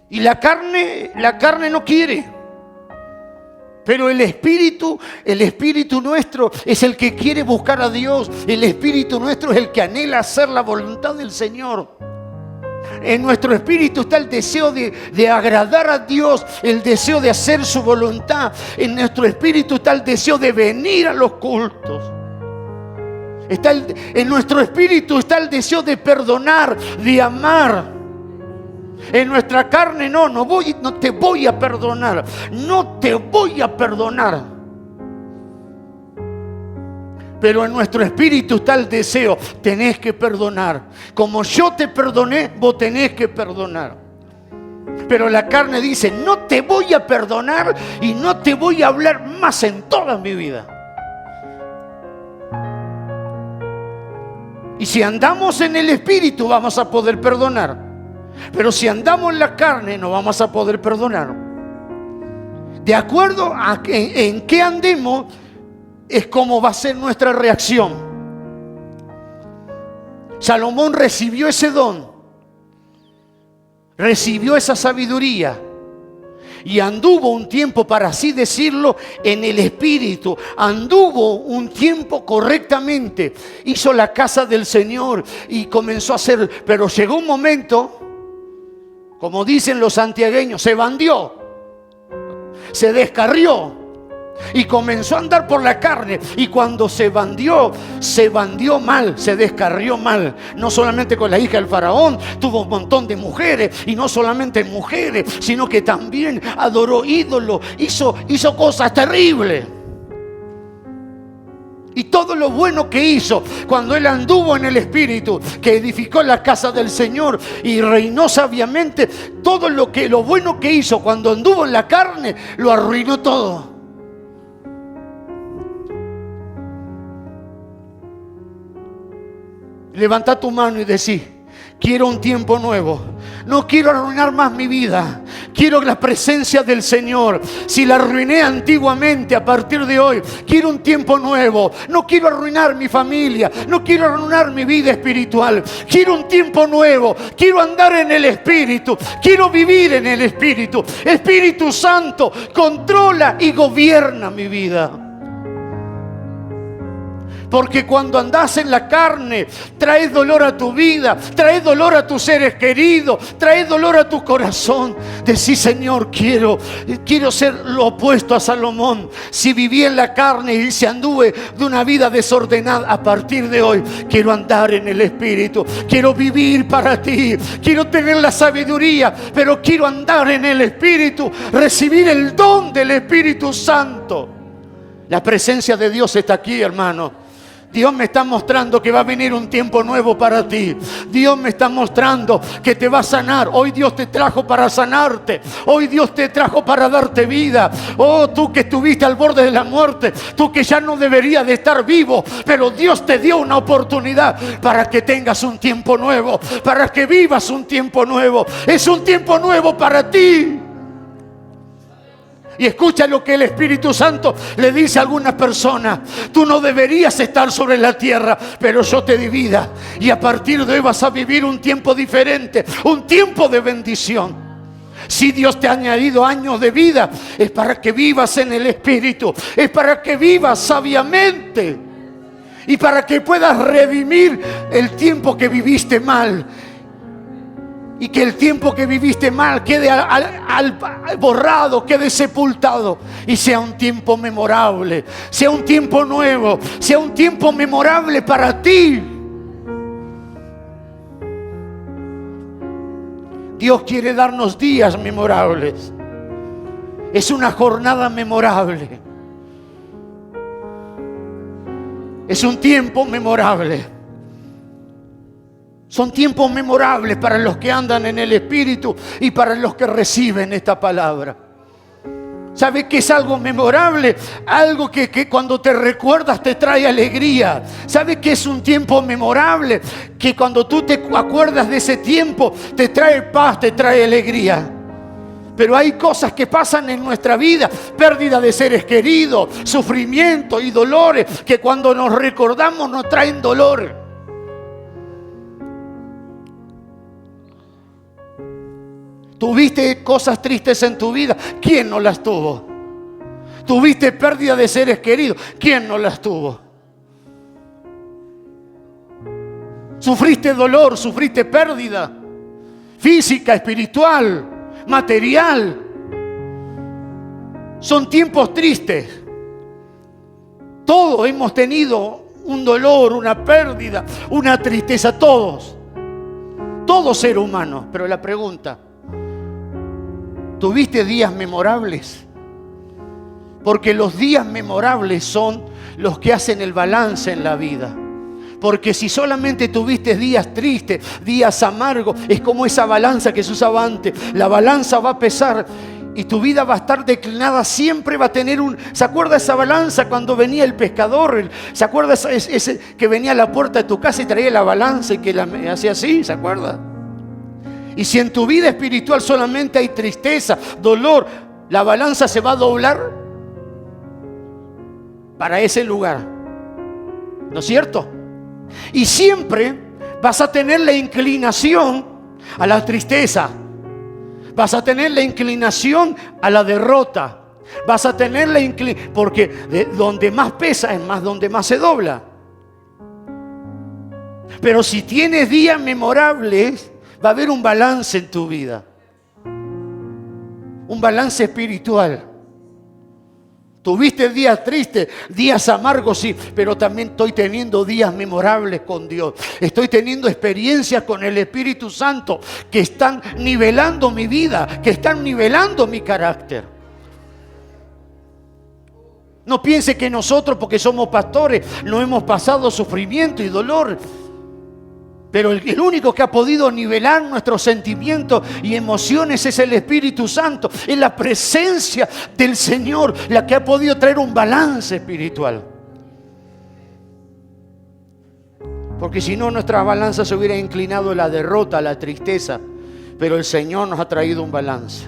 Y la carne no quiere. Pero el espíritu nuestro es el que quiere buscar a Dios. El espíritu nuestro es el que anhela hacer la voluntad del Señor. En nuestro espíritu está el deseo de agradar a Dios, el deseo de hacer su voluntad. En nuestro espíritu está el deseo de venir a los cultos. En nuestro espíritu está el deseo de perdonar, de amar. En nuestra carne no te voy a perdonar. No te voy a perdonar. Pero en nuestro espíritu está el deseo. Tenés que perdonar. Como yo te perdoné, vos tenés que perdonar. Pero la carne dice, no te voy a perdonar y no te voy a hablar más en toda mi vida. Y si andamos en el espíritu vamos a poder perdonar. Pero si andamos en la carne no vamos a poder perdonar. De acuerdo a en qué andemos es como va a ser nuestra reacción. Salomón recibió ese don, recibió esa sabiduría y anduvo un tiempo, para así decirlo, en el espíritu. Anduvo un tiempo correctamente, hizo la casa del Señor y comenzó a hacer. Pero llegó un momento, como dicen los santiagueños, se bandió, se descarrió y comenzó a andar por la carne. Y cuando se bandió mal, se descarrió mal. No solamente con la hija del faraón, tuvo un montón de mujeres. Y no solamente mujeres, sino que también adoró ídolos, hizo cosas terribles. Y todo lo bueno que hizo cuando él anduvo en el espíritu, que edificó la casa del Señor y reinó sabiamente, todo lo bueno que hizo cuando anduvo en la carne, lo arruinó todo. Levanta tu mano y decí, quiero un tiempo nuevo. No quiero arruinar más mi vida. Quiero la presencia del Señor. Si la arruiné antiguamente, a partir de hoy quiero un tiempo nuevo. No quiero arruinar mi familia. No quiero arruinar mi vida espiritual. Quiero un tiempo nuevo. Quiero andar en el Espíritu. Quiero vivir en el Espíritu. Espíritu Santo, controla y gobierna mi vida. Porque cuando andás en la carne, traes dolor a tu vida, traes dolor a tus seres queridos, traes dolor a tu corazón. Decís, Señor, quiero ser lo opuesto a Salomón. Si viví en la carne y se anduve de una vida desordenada, a partir de hoy quiero andar en el Espíritu. Quiero vivir para ti. Quiero tener la sabiduría, pero quiero andar en el Espíritu, recibir el don del Espíritu Santo. La presencia de Dios está aquí, hermano. Dios me está mostrando que va a venir un tiempo nuevo para ti. Dios me está mostrando que te va a sanar. Hoy Dios te trajo para sanarte. Hoy Dios te trajo para darte vida. Oh, tú que estuviste al borde de la muerte. Tú que ya no deberías de estar vivo. Pero Dios te dio una oportunidad para que tengas un tiempo nuevo. Para que vivas un tiempo nuevo. Es un tiempo nuevo para ti. Y escucha lo que el Espíritu Santo le dice a algunas personas. Tú no deberías estar sobre la tierra, pero yo te di vida. Y a partir de hoy vas a vivir un tiempo diferente, un tiempo de bendición. Si Dios te ha añadido años de vida, es para que vivas en el Espíritu. Es para que vivas sabiamente. Y para que puedas redimir el tiempo que viviste mal. Y que el tiempo que viviste mal quede borrado, quede sepultado. Y sea un tiempo memorable, sea un tiempo nuevo, sea un tiempo memorable para ti. Dios quiere darnos días memorables. Es una jornada memorable. Es un tiempo memorable. Son tiempos memorables para los que andan en el Espíritu y para los que reciben esta palabra. ¿Sabes qué es algo memorable? Algo que cuando te recuerdas te trae alegría. ¿Sabes qué es un tiempo memorable? Que cuando tú te acuerdas de ese tiempo te trae paz, te trae alegría. Pero hay cosas que pasan en nuestra vida, pérdida de seres queridos, sufrimiento y dolores, que cuando nos recordamos nos traen dolor. ¿Tuviste cosas tristes en tu vida? ¿Quién no las tuvo? ¿Tuviste pérdida de seres queridos? ¿Quién no las tuvo? ¿Sufriste dolor? ¿Sufriste pérdida? Física, espiritual, material. Son tiempos tristes. Todos hemos tenido un dolor, una pérdida, una tristeza. Todos. Todo ser humano. Pero la pregunta: ¿tuviste días memorables? Porque los días memorables son los que hacen el balance en la vida. Porque si solamente tuviste días tristes, días amargos, es como esa balanza que se usaba antes. La balanza va a pesar y tu vida va a estar declinada. Siempre va a tener ¿Se acuerda esa balanza cuando venía el pescador? ¿Se acuerda ese que venía a la puerta de tu casa y traía la balanza y que la hacía así? ¿Se acuerda? Y si en tu vida espiritual solamente hay tristeza, dolor, la balanza se va a doblar para ese lugar. ¿No es cierto? Y siempre vas a tener la inclinación a la tristeza. Vas a tener la inclinación a la derrota. Vas a tener la inclinación, porque de donde más pesa es más donde más se dobla. Pero si tienes días memorables, va a haber un balance en tu vida. Un balance espiritual. Tuviste días tristes, días amargos, sí, pero también estoy teniendo días memorables con Dios. Estoy teniendo experiencias con el Espíritu Santo que están nivelando mi vida, que están nivelando mi carácter. No piense que nosotros, porque somos pastores, no hemos pasado sufrimiento y dolor. Pero el único que ha podido nivelar nuestros sentimientos y emociones es el Espíritu Santo. Es la presencia del Señor la que ha podido traer un balance espiritual. Porque si no, nuestra balanza se hubiera inclinado a la derrota, a la tristeza. pero el Señor nos ha traído un balance.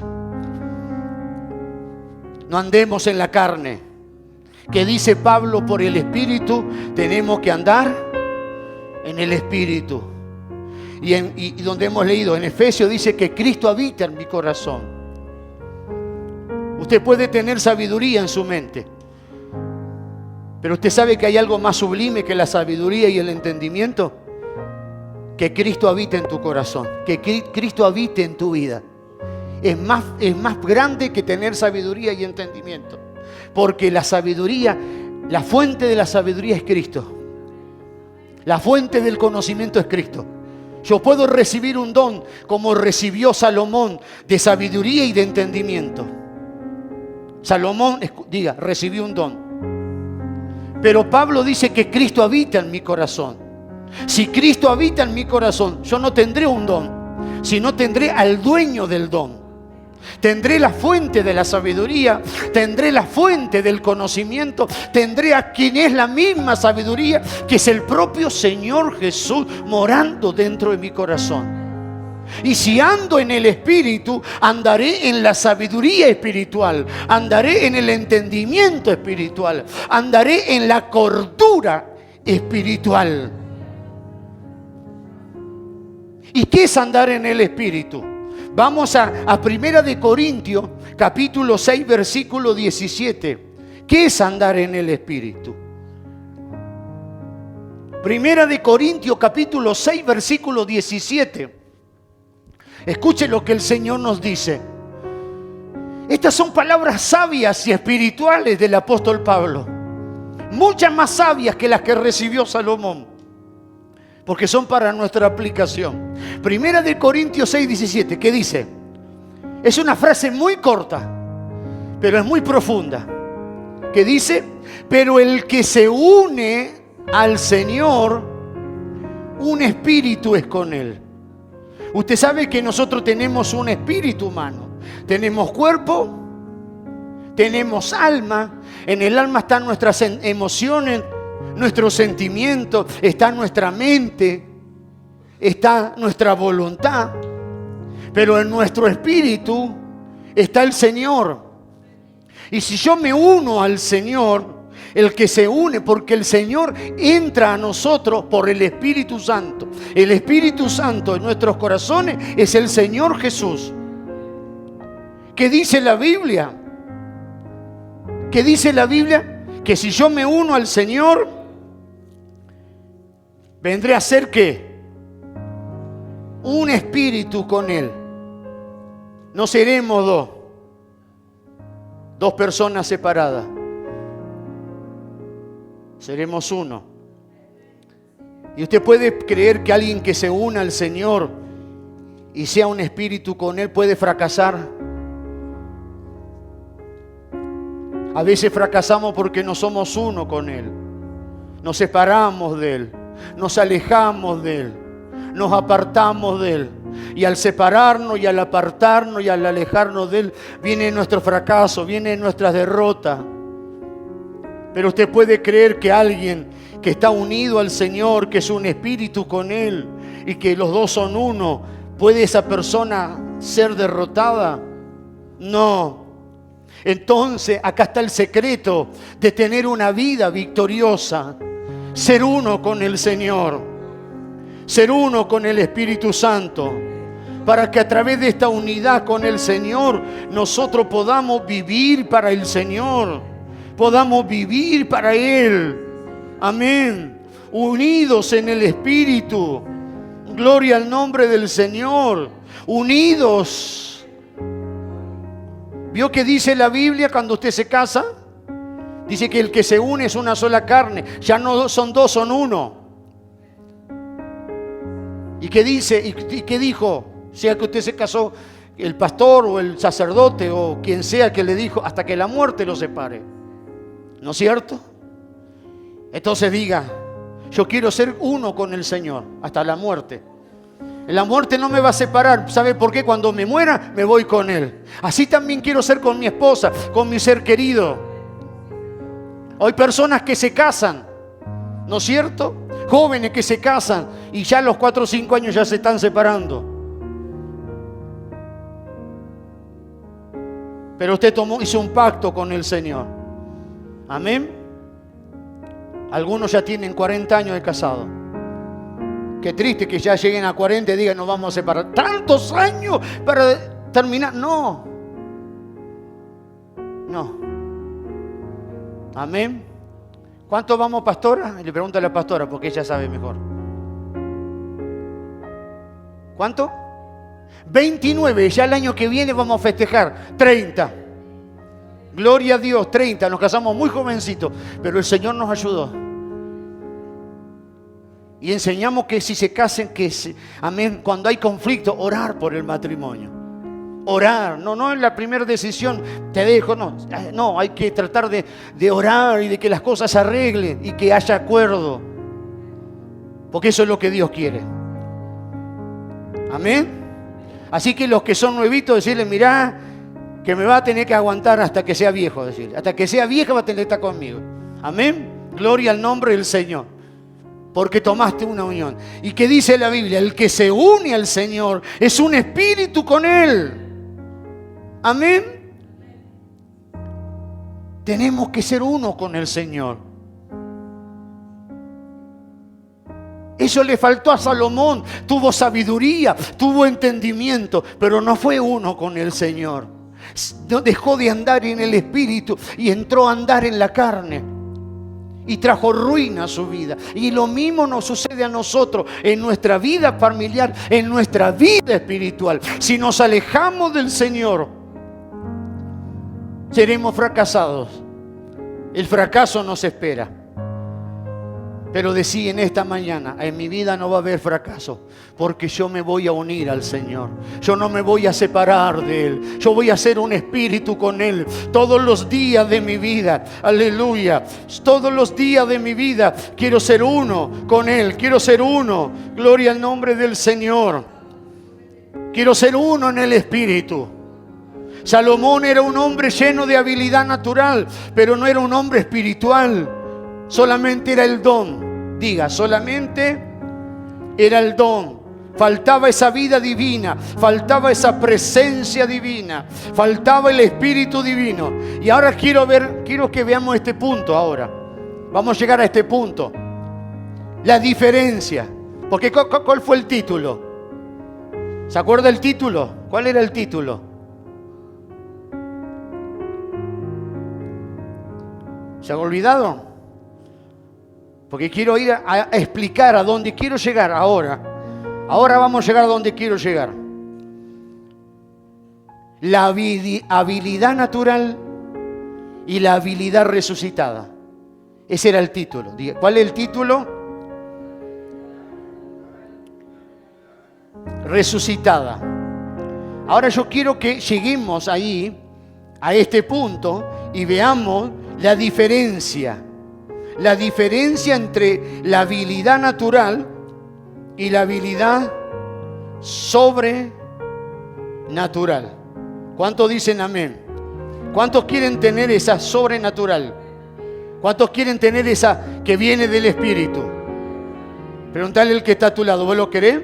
No andemos en la carne, que dice Pablo, por el Espíritu tenemos que andar en el Espíritu. Y donde hemos leído en Efesios dice que Cristo habita en mi corazón. Usted puede tener sabiduría en su mente, pero usted sabe que hay algo más sublime que la sabiduría y el entendimiento. Que Cristo habite en tu corazón, que Cristo habite en tu vida. Es más grande que tener sabiduría y entendimiento. Porque la sabiduría, la fuente de la sabiduría es Cristo. La fuente del conocimiento es Cristo. Yo puedo recibir un don como recibió Salomón de sabiduría y de entendimiento. Salomón, diga, recibió un don. Pero Pablo dice que Cristo habita en mi corazón. Si Cristo habita en mi corazón, yo no tendré un don, sino tendré al dueño del don. Tendré la fuente de la sabiduría, tendré la fuente del conocimiento, tendré a quien es la misma sabiduría, que es el propio Señor Jesús morando dentro de mi corazón. Y si ando en el Espíritu, andaré en la sabiduría espiritual, andaré en el entendimiento espiritual, andaré en la cordura espiritual. ¿Y qué es andar en el Espíritu? Vamos a 1 de Corintios, capítulo 6, versículo 17. ¿Qué es andar en el Espíritu? 1 de Corintios, capítulo 6, versículo 17. Escuche lo que el Señor nos dice. Estas son palabras sabias y espirituales del apóstol Pablo. Muchas más sabias que las que recibió Salomón, porque son para nuestra aplicación. 1 de Corintios 6, 17, ¿qué dice? Es una frase muy corta, pero es muy profunda. ¿Qué dice? Pero el que se une al Señor, un espíritu es con Él. Usted sabe que nosotros tenemos un espíritu humano. Tenemos cuerpo, tenemos alma. En el alma están nuestras emociones, nuestros sentimientos, está nuestra mente, está nuestra voluntad, pero en nuestro espíritu está el Señor. Y si yo me uno al Señor, el que se une, porque el Señor entra a nosotros por el Espíritu Santo. El Espíritu Santo en nuestros corazones es el Señor Jesús. ¿Qué dice la Biblia? ¿Qué dice la Biblia? Que si yo me uno al Señor, vendré a ser ¿qué? Un espíritu con Él. No seremos dos personas separadas. Seremos uno. Y usted puede creer que alguien que se una al Señor y sea un espíritu con Él puede fracasar. A veces fracasamos porque no somos uno con Él. Nos separamos de Él. Nos alejamos de Él, nos apartamos de Él. Y al separarnos y al apartarnos y al alejarnos de Él, viene nuestro fracaso, viene nuestra derrota. Pero usted puede creer que alguien que está unido al Señor, que es un espíritu con Él y que los dos son uno, ¿puede esa persona ser derrotada? No. Entonces, acá está el secreto de tener una vida victoriosa. Ser uno con el Señor, ser uno con el Espíritu Santo, para que a través de esta unidad con el Señor nosotros podamos vivir para el Señor, podamos vivir para Él. Amén. Unidos en el Espíritu. Gloria al nombre del Señor. Unidos. ¿Vio que dice la Biblia cuando usted se casa? Dice que el que se une es una sola carne. Ya no son dos, son uno. ¿Y qué dice? ¿Y qué dijo? Sea que usted se casó, el pastor o el sacerdote o quien sea que le dijo, hasta que la muerte lo separe. ¿No es cierto? Entonces diga, yo quiero ser uno con el Señor hasta la muerte. La muerte no me va a separar. ¿Sabe por qué? Cuando me muera, me voy con Él. Así también quiero ser con mi esposa, con mi ser querido. Hay personas que se casan, ¿no es cierto? Jóvenes que se casan y ya a los 4 o 5 años ya se están separando. Pero usted hizo un pacto con el Señor. Amén. Algunos ya tienen 40 años de casado. Qué triste que ya lleguen a 40 y digan, nos vamos a separar. ¿Tantos años para terminar? No. No. Amén. ¿Cuánto vamos, pastora? Le pregunto a la pastora porque ella sabe mejor. ¿Cuánto? 29. Ya el año que viene vamos a festejar 30. Gloria a Dios, 30. Nos casamos muy jovencitos, pero el Señor nos ayudó. Y enseñamos que si se casen, amén, cuando hay conflicto, orar por el matrimonio. Orar, no es la primera decisión, te dejo, no, hay que tratar de orar y de que las cosas se arreglen y que haya acuerdo. Porque eso es lo que Dios quiere. Amén. Así que los que son nuevitos, decirle, mirá, que me va a tener que aguantar hasta que sea viejo, decirle. Hasta que sea vieja va a tener que estar conmigo. Amén. Gloria al nombre del Señor. Porque tomaste una unión. ¿Y qué dice la Biblia? El que se une al Señor es un espíritu con Él. Amén. Tenemos que ser uno con el Señor. Eso le faltó a Salomón. Tuvo sabiduría, tuvo entendimiento, pero no fue uno con el Señor. Dejó de andar en el espíritu y entró a andar en la carne. Y trajo ruina a su vida. Y lo mismo nos sucede a nosotros en nuestra vida familiar, en nuestra vida espiritual. Si nos alejamos del Señor, seremos fracasados. El fracaso nos espera. Pero decí en esta mañana, en mi vida no va a haber fracaso, porque yo me voy a unir al Señor. Yo no me voy a separar de Él. Yo voy a ser un espíritu con Él todos los días de mi vida. Aleluya. Todos los días de mi vida quiero ser uno con Él. Quiero ser uno. Gloria al nombre del Señor. Quiero ser uno en el espíritu. Salomón era un hombre lleno de habilidad natural, pero no era un hombre espiritual. Solamente era el don. Diga, solamente era el don. Faltaba esa vida divina, faltaba esa presencia divina, faltaba el Espíritu divino. Y ahora quiero que veamos este punto ahora. Vamos a llegar a este punto. La diferencia. Porque ¿cuál fue el título? ¿Se acuerda el título? ¿Cuál era el título? ¿Se ha olvidado? Porque quiero ir a explicar a dónde quiero llegar ahora. Ahora vamos a llegar a donde quiero llegar. La habilidad natural y la habilidad resucitada. Ese era el título. ¿Cuál es el título? Resucitada. Ahora yo quiero que lleguemos ahí, a este punto, y veamos la diferencia. La diferencia entre la habilidad natural y la habilidad sobrenatural. ¿Cuántos dicen amén? ¿Cuántos quieren tener esa sobrenatural? ¿Cuántos quieren tener esa que viene del Espíritu? Preguntale al que está a tu lado, ¿vos lo querés?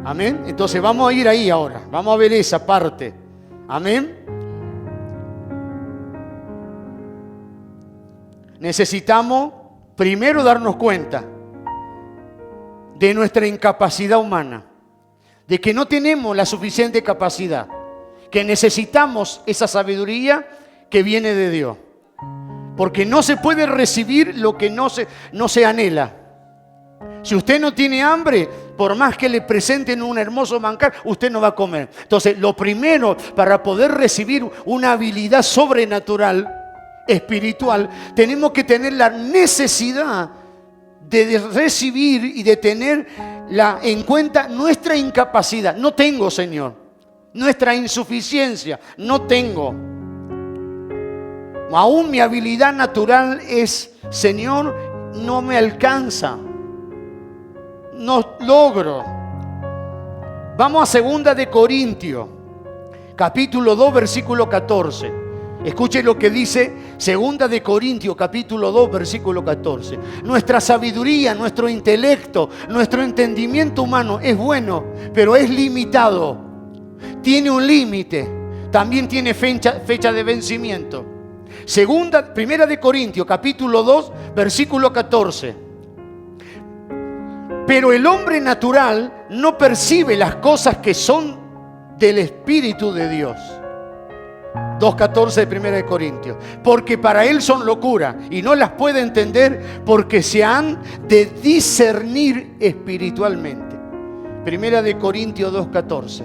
Amén. Entonces vamos a ir ahí ahora. Vamos a ver esa parte. Amén. Necesitamos primero darnos cuenta de nuestra incapacidad humana, de que no tenemos la suficiente capacidad, que necesitamos esa sabiduría que viene de Dios, porque no se puede recibir lo que no se anhela. Si usted no tiene hambre, por más que le presenten un hermoso manjar, usted no va a comer. Entonces, lo primero para poder recibir una habilidad sobrenatural, espiritual, tenemos que tener la necesidad de recibir y de tener en cuenta nuestra incapacidad. No tengo, Señor. Nuestra insuficiencia. No tengo. Aún mi habilidad natural es, Señor, no me alcanza. No logro. Vamos a 2 de Corintios, capítulo 2, versículo 14. Escuche lo que dice 2 de Corintios, capítulo 2, versículo 14. Nuestra sabiduría, nuestro intelecto, nuestro entendimiento humano es bueno, pero es limitado. Tiene un límite. también tiene fecha de vencimiento. Primera de Corintios, capítulo 2, versículo 14. Pero el hombre natural no percibe las cosas que son del Espíritu de Dios. 2.14 de Primera de Corintios. Porque para él son locura y no las puede entender porque se han de discernir espiritualmente. Primera de Corintios 2.14.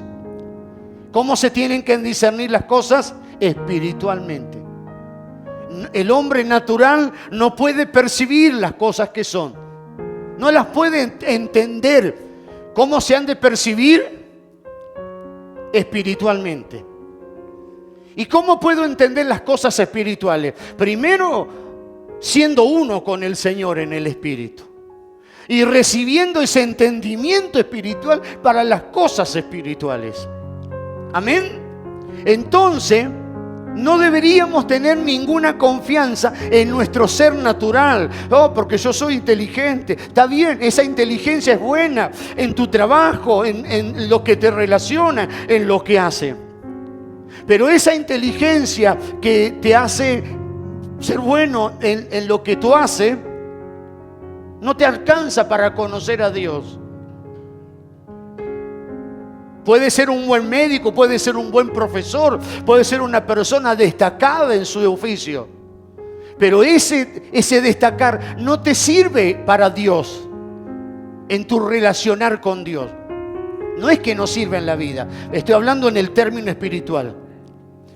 ¿Cómo se tienen que discernir las cosas? Espiritualmente. El hombre natural no puede percibir las cosas que son. No las puede entender. ¿Cómo se han de percibir? Espiritualmente. ¿Y cómo puedo entender las cosas espirituales? Primero, siendo uno con el Señor en el Espíritu. Y recibiendo ese entendimiento espiritual para las cosas espirituales. Amén. Entonces, no deberíamos tener ninguna confianza en nuestro ser natural. Oh, porque yo soy inteligente. Está bien, esa inteligencia es buena en tu trabajo, en lo que te relaciona, en lo que hace. Pero esa inteligencia que te hace ser bueno en lo que tú haces, no te alcanza para conocer a Dios. Puede ser un buen médico, puede ser un buen profesor, puede ser una persona destacada en su oficio. Pero ese destacar no te sirve para Dios, en tu relacionar con Dios. No es que no sirva en la vida, estoy hablando en el término espiritual.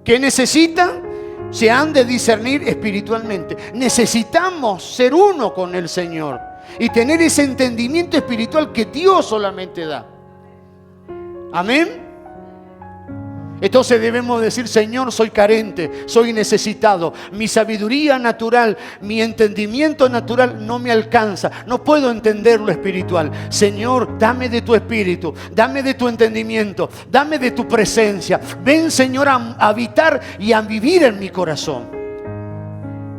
¿Qué necesitan? Se han de discernir espiritualmente. Necesitamos ser uno con el Señor y tener ese entendimiento espiritual que Dios solamente da. Amén. Entonces debemos decir: Señor, soy carente, soy necesitado. Mi sabiduría natural, mi entendimiento natural no me alcanza. No puedo entender lo espiritual. Señor, dame de tu espíritu, dame de tu entendimiento, dame de tu presencia. Ven, Señor, a habitar y a vivir en mi corazón.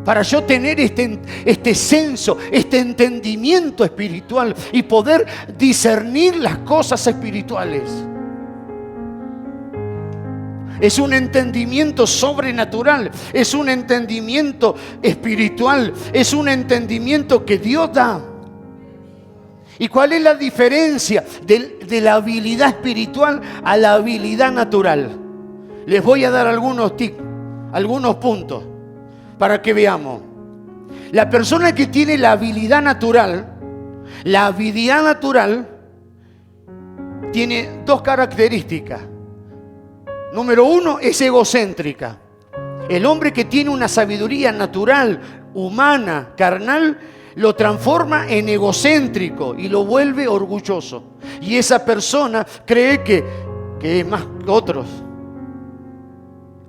Para yo tener este senso, este entendimiento espiritual y poder discernir las cosas espirituales. Es un entendimiento sobrenatural, es un entendimiento espiritual, es un entendimiento que Dios da. ¿Y cuál es la diferencia de la habilidad espiritual a la habilidad natural? Les voy a dar algunos tips, algunos puntos para que veamos. La persona que tiene la habilidad natural tiene dos características. Número uno, es egocéntrica. El hombre que tiene una sabiduría natural, humana, carnal, lo transforma en egocéntrico y lo vuelve orgulloso. Y esa persona cree que es más que otros.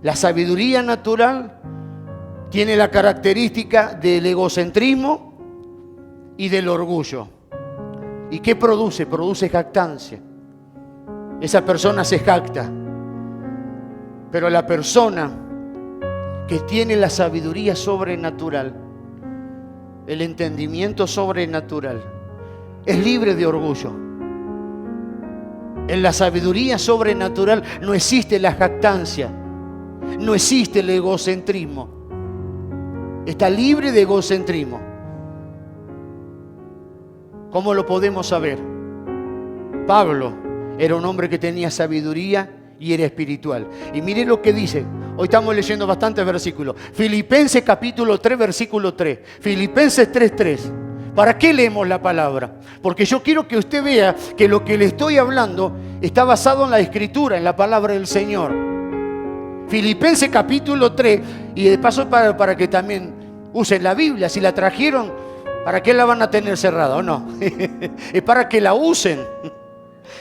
La sabiduría natural tiene la característica del egocentrismo y del orgullo. ¿Y qué produce? Produce jactancia. Esa persona se jacta. Pero la persona que tiene la sabiduría sobrenatural, el entendimiento sobrenatural, es libre de orgullo. En la sabiduría sobrenatural no existe la jactancia, no existe el egocentrismo. Está libre de egocentrismo. ¿Cómo lo podemos saber? Pablo era un hombre que tenía sabiduría y era espiritual. Y mire lo que dice. Hoy estamos leyendo bastantes versículos. Filipenses capítulo 3, versículo 3. Filipenses 3:3. ¿Para qué leemos la palabra? Porque yo quiero que usted vea que lo que le estoy hablando está basado en la Escritura, en la palabra del Señor. Filipenses capítulo 3. Y de paso para que también usen la Biblia. Si la trajeron, ¿para qué la van a tener cerrada o no? Es para que la usen.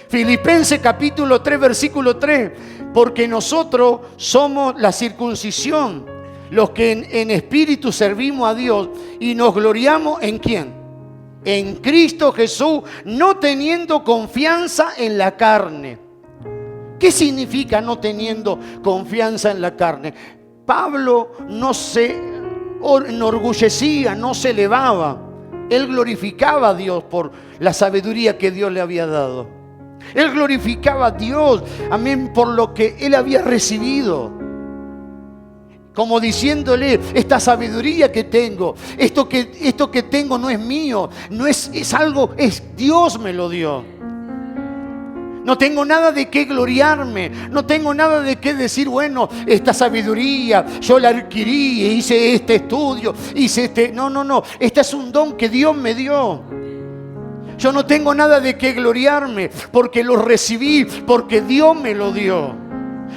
Filipenses capítulo 3, versículo 3. Porque nosotros somos la circuncisión, los que en espíritu servimos a Dios y nos gloriamos ¿en quién? En Cristo Jesús, no teniendo confianza en la carne. ¿Qué significa no teniendo confianza en la carne? Pablo no se enorgullecía, no se elevaba. Él glorificaba a Dios por la sabiduría que Dios le había dado. Él glorificaba a Dios, amén, por lo que él había recibido. Como diciéndole, esta sabiduría que tengo, esto que tengo no es mío, no es algo, es Dios me lo dio. No tengo nada de qué gloriarme, no tengo nada de qué decir, bueno, esta sabiduría yo la adquirí, hice este estudio, No, este es un don que Dios me dio. Yo no tengo nada de qué gloriarme, porque lo recibí, porque Dios me lo dio,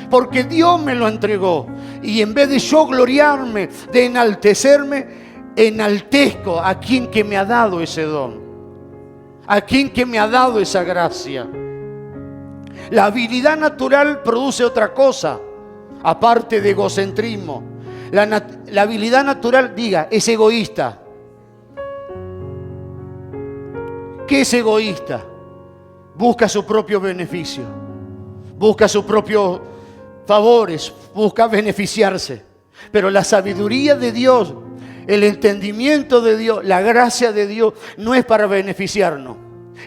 porque Dios me lo entregó. Y en vez de yo gloriarme, de enaltecerme, enaltezco a quien que me ha dado ese don, a quien que me ha dado esa gracia. La habilidad natural produce otra cosa, aparte de egocentrismo. La habilidad natural, es egoísta. ¿Qué es egoísta? Busca su propio beneficio, busca sus propios favores, busca beneficiarse. Pero la sabiduría de Dios, el entendimiento de Dios, la gracia de Dios no es para beneficiarnos,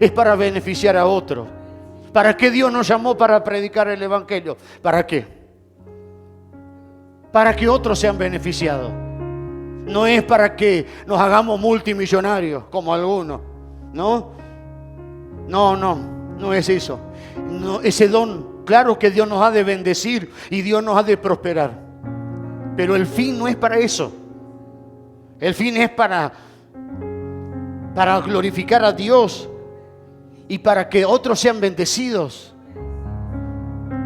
es para beneficiar a otros. ¿Para qué Dios nos llamó para predicar el Evangelio? ¿Para qué? Para que otros sean beneficiados. No es para que nos hagamos multimillonarios como algunos. No es eso. No, ese don, claro que Dios nos ha de bendecir y Dios nos ha de prosperar. Pero el fin no es para eso. El fin es para glorificar a Dios y para que otros sean bendecidos.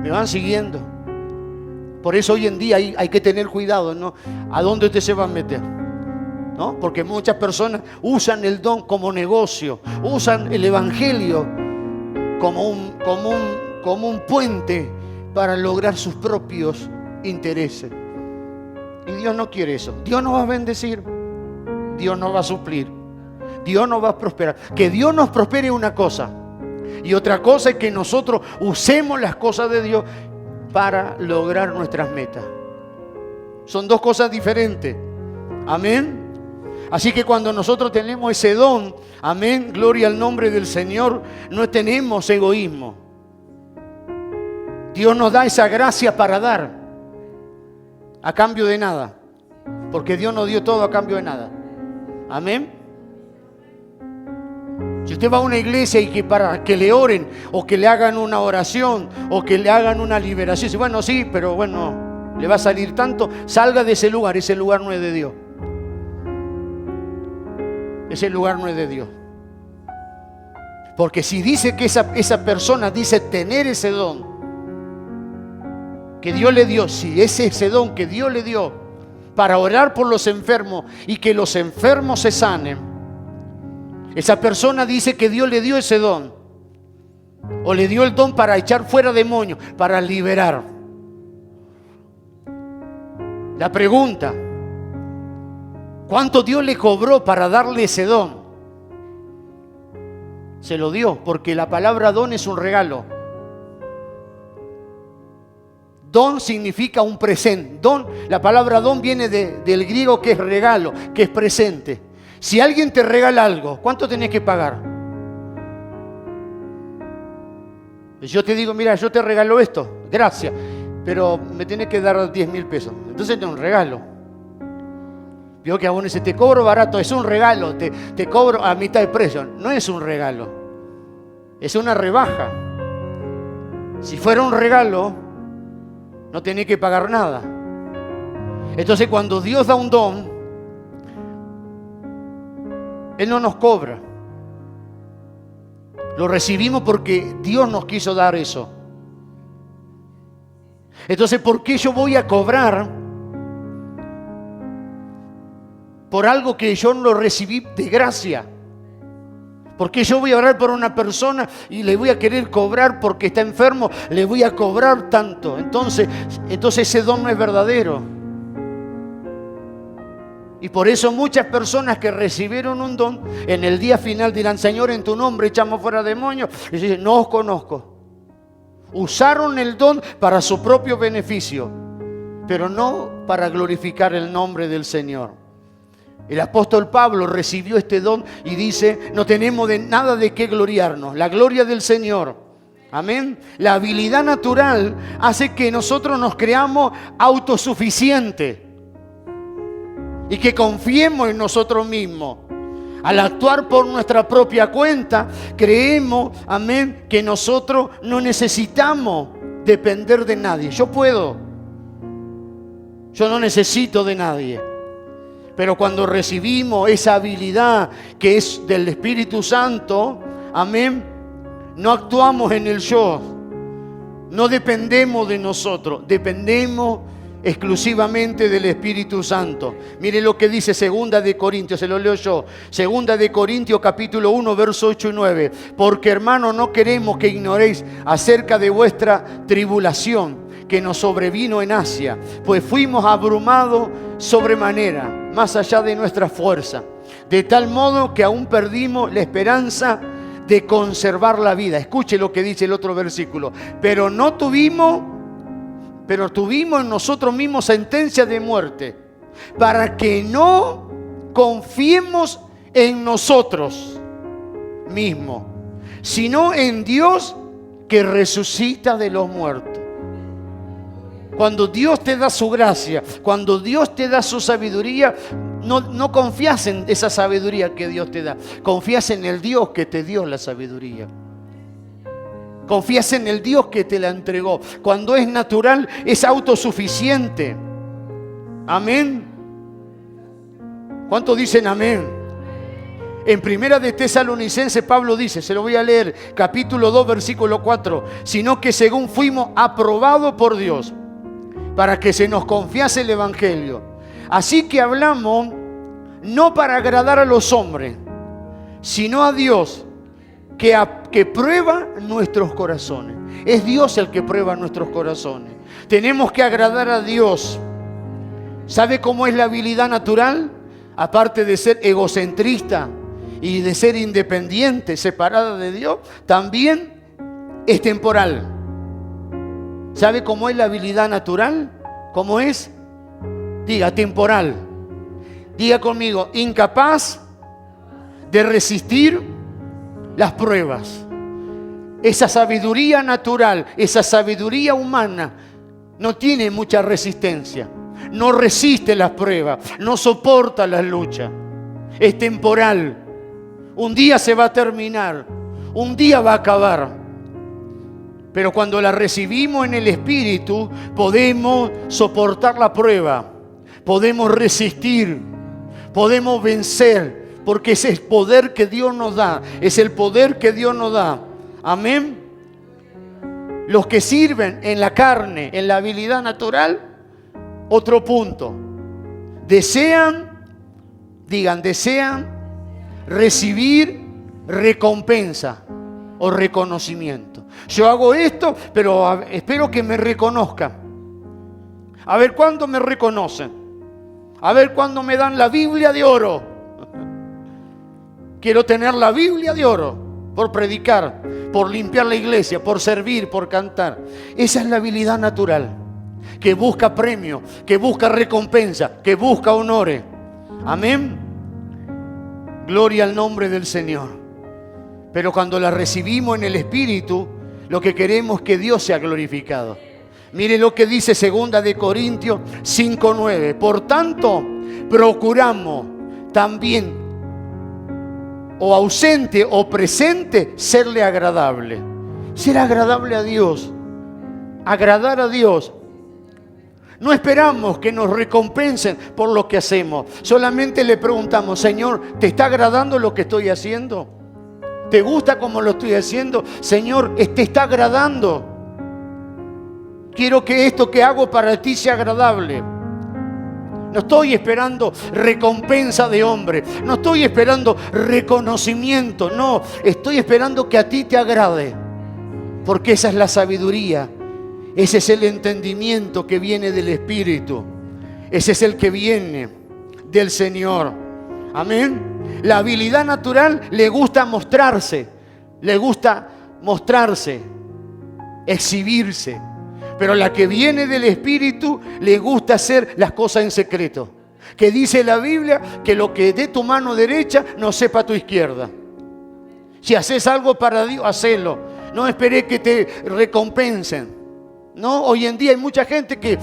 ¿Me van siguiendo? Por eso hoy en día hay que tener cuidado, ¿no? ¿A dónde usted se va a meter? ¿No? Porque muchas personas usan el don como negocio, usan el evangelio como un puente para lograr sus propios intereses. Y Dios no quiere eso. Dios nos va a bendecir, Dios nos va a suplir, Dios nos va a prosperar. Que Dios nos prospere es una cosa, y otra cosa es que nosotros usemos las cosas de Dios para lograr nuestras metas. Son dos cosas diferentes. Amén. Así que cuando nosotros tenemos ese don, amén, gloria al nombre del Señor, no tenemos egoísmo. Dios nos da esa gracia para dar a cambio de nada, porque Dios nos dio todo a cambio de nada. Amén. Si usted va a una iglesia y que para que le oren o que le hagan una oración o que le hagan una liberación, dice, bueno, sí, pero bueno, le va a salir tanto, salga de ese lugar no es de Dios. Ese lugar no es de Dios. Porque si dice que esa persona dice tener ese don que Dios le dio, si es ese don que Dios le dio para orar por los enfermos y que los enfermos se sanen, esa persona dice que Dios le dio ese don, o le dio el don para echar fuera demonios, para liberar. La pregunta: ¿cuánto Dios le cobró para darle ese don? Se lo dio, porque la palabra don es un regalo. Don significa un presente. Don, la palabra don viene del griego, que es regalo, que es presente. Si alguien te regala algo, ¿cuánto tenés que pagar? Yo te digo, mira, yo te regalo esto, gracias, pero me tenés que dar 10.000 pesos. Entonces no es un regalo. Vio que a uno dice, te cobro barato, es un regalo, te cobro a mitad de precio. No es un regalo, es una rebaja. Si fuera un regalo, no tenés que pagar nada. Entonces cuando Dios da un don, Él no nos cobra. Lo recibimos porque Dios nos quiso dar eso. Entonces, ¿por qué yo voy a cobrar por algo que yo no lo recibí de gracia? ¿Por qué yo voy a orar por una persona y le voy a querer cobrar porque está enfermo? Le voy a cobrar tanto. Entonces ese don no es verdadero. Y por eso muchas personas que recibieron un don, en el día final dirán, Señor, en tu nombre echamos fuera demonios. Y dicen, no os conozco. Usaron el don para su propio beneficio, pero no para glorificar el nombre del Señor. El apóstol Pablo recibió este don y dice, no tenemos nada de qué gloriarnos. La gloria del Señor Amén. La habilidad natural hace que nosotros nos creamos autosuficientes y que confiemos en nosotros mismos. Al actuar por nuestra propia cuenta, creemos, amén, que nosotros no necesitamos depender de nadie. Yo puedo. Yo no necesito de nadie. Pero cuando recibimos esa habilidad que es del Espíritu Santo, amén, no actuamos en el yo. No dependemos de nosotros, dependemos exclusivamente del Espíritu Santo. Mire lo que dice 2 de Corintios, se lo leo yo. 2 de Corintios capítulo 1, versos 8 y 9. Porque, hermanos, no queremos que ignoréis acerca de vuestra tribulación que nos sobrevino en Asia, pues fuimos abrumados sobremanera, más allá de nuestra fuerza, de tal modo que aún perdimos la esperanza de conservar la vida. Escuche lo que dice el otro versículo. Pero tuvimos en nosotros mismos sentencia de muerte, para que no confiemos en nosotros mismos, sino en Dios que resucita de los muertos. Cuando Dios te da su gracia, cuando Dios te da su sabiduría, no confías en esa sabiduría que Dios te da. Confías en el Dios que te dio la sabiduría. Confías en el Dios que te la entregó. Cuando es natural, es autosuficiente. Amén. ¿Cuántos dicen amén? En Primera de Tesalonicenses, Pablo dice, se lo voy a leer, capítulo 2, versículo 4, sino que según fuimos aprobados por Dios, para que se nos confiase el Evangelio. Así que hablamos no para agradar a los hombres, sino a Dios, que prueba nuestros corazones. Es Dios el que prueba nuestros corazones. Tenemos que agradar a Dios. ¿Sabe cómo es la habilidad natural? Aparte de ser egocentrista y de ser independiente, separada de Dios, también es temporal. ¿Sabe cómo es la habilidad natural? ¿Cómo es? Diga, temporal. Diga conmigo, incapaz de resistir las pruebas. Esa sabiduría natural, esa sabiduría humana, no tiene mucha resistencia. No resiste las pruebas, no soporta las luchas. Es temporal. Un día se va a terminar, un día va a acabar. Pero cuando la recibimos en el Espíritu, podemos soportar la prueba, podemos resistir, podemos vencer, porque ese es el poder que Dios nos da, es el poder que Dios nos da. Amén. Los que sirven en la carne, en la habilidad natural, otro punto, desean recibir recompensa o reconocimiento. Yo hago esto, pero espero que me reconozcan. A ver cuándo me reconocen. A ver cuándo me dan la Biblia de oro. Quiero tener la Biblia de oro por predicar, por limpiar la iglesia, por servir, por cantar. Esa es la habilidad natural, que busca premio, que busca recompensa, que busca honores. Amén. Gloria al nombre del Señor. Pero cuando la recibimos en el Espíritu, lo que queremos es que Dios sea glorificado. Mire lo que dice 2 de Corintios 5:9. Por tanto, procuramos también, o ausente o presente, serle agradable. Ser agradable a Dios. Agradar a Dios. No esperamos que nos recompensen por lo que hacemos. Solamente le preguntamos, Señor, ¿te está agradando lo que estoy haciendo? ¿Te gusta como lo estoy haciendo? Señor, ¿te está agradando? Quiero que esto que hago para ti sea agradable. No estoy esperando recompensa de hombre. No estoy esperando reconocimiento. No, estoy esperando que a ti te agrade. Porque esa es la sabiduría. Ese es el entendimiento que viene del Espíritu. Ese es el que viene del Señor. Amén. La habilidad natural le gusta mostrarse, exhibirse. Pero la que viene del Espíritu le gusta hacer las cosas en secreto. Que dice la Biblia que lo que dé tu mano derecha no sepa tu izquierda. Si haces algo para Dios, hacelo. No esperé que te recompensen. No, hoy en día hay mucha gente que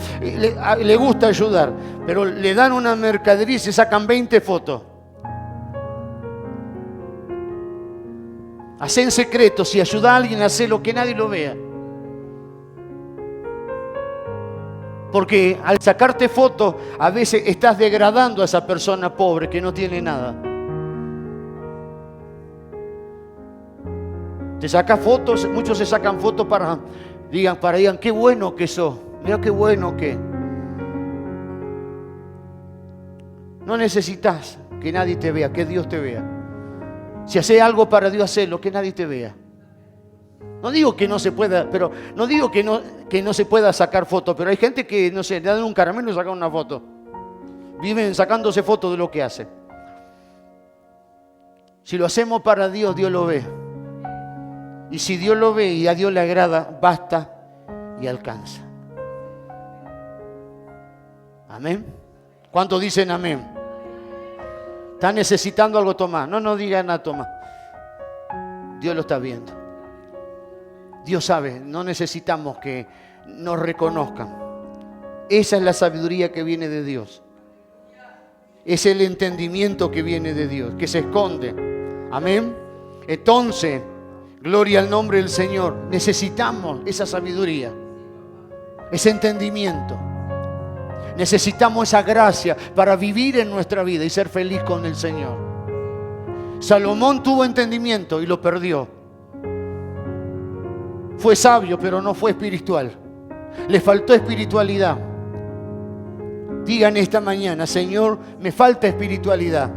le gusta ayudar, pero le dan una mercadería y se sacan 20 fotos. Hacé en secreto. Si ayuda a alguien, hacelo que nadie lo vea. Porque al sacarte fotos, a veces estás degradando a esa persona pobre que no tiene nada. Te sacas fotos, muchos se sacan fotos para digan qué bueno que sos. Mira qué bueno que. No necesitas que nadie te vea, que Dios te vea. Si haces algo para Dios, hacelo, que nadie te vea. No digo que no se pueda, pero no digo que no se pueda sacar fotos, pero hay gente que, no sé, le dan un caramelo y sacan una foto. Viven sacándose fotos de lo que hacen. Si lo hacemos para Dios, Dios lo ve. Y si Dios lo ve y a Dios le agrada, basta y alcanza. Amén. ¿Cuántos dicen amén? ¿Está necesitando algo, Tomás? No digan nada, Tomás. Dios lo está viendo. Dios sabe, no necesitamos que nos reconozcan. Esa es la sabiduría que viene de Dios. Es el entendimiento que viene de Dios, que se esconde. Amén. Entonces, gloria al nombre del Señor. Necesitamos esa sabiduría, ese entendimiento. Necesitamos esa gracia para vivir en nuestra vida y ser feliz con el Señor. Salomón tuvo entendimiento y lo perdió. Fue sabio, pero no fue espiritual. Le faltó espiritualidad. Digan esta mañana: Señor, me falta espiritualidad.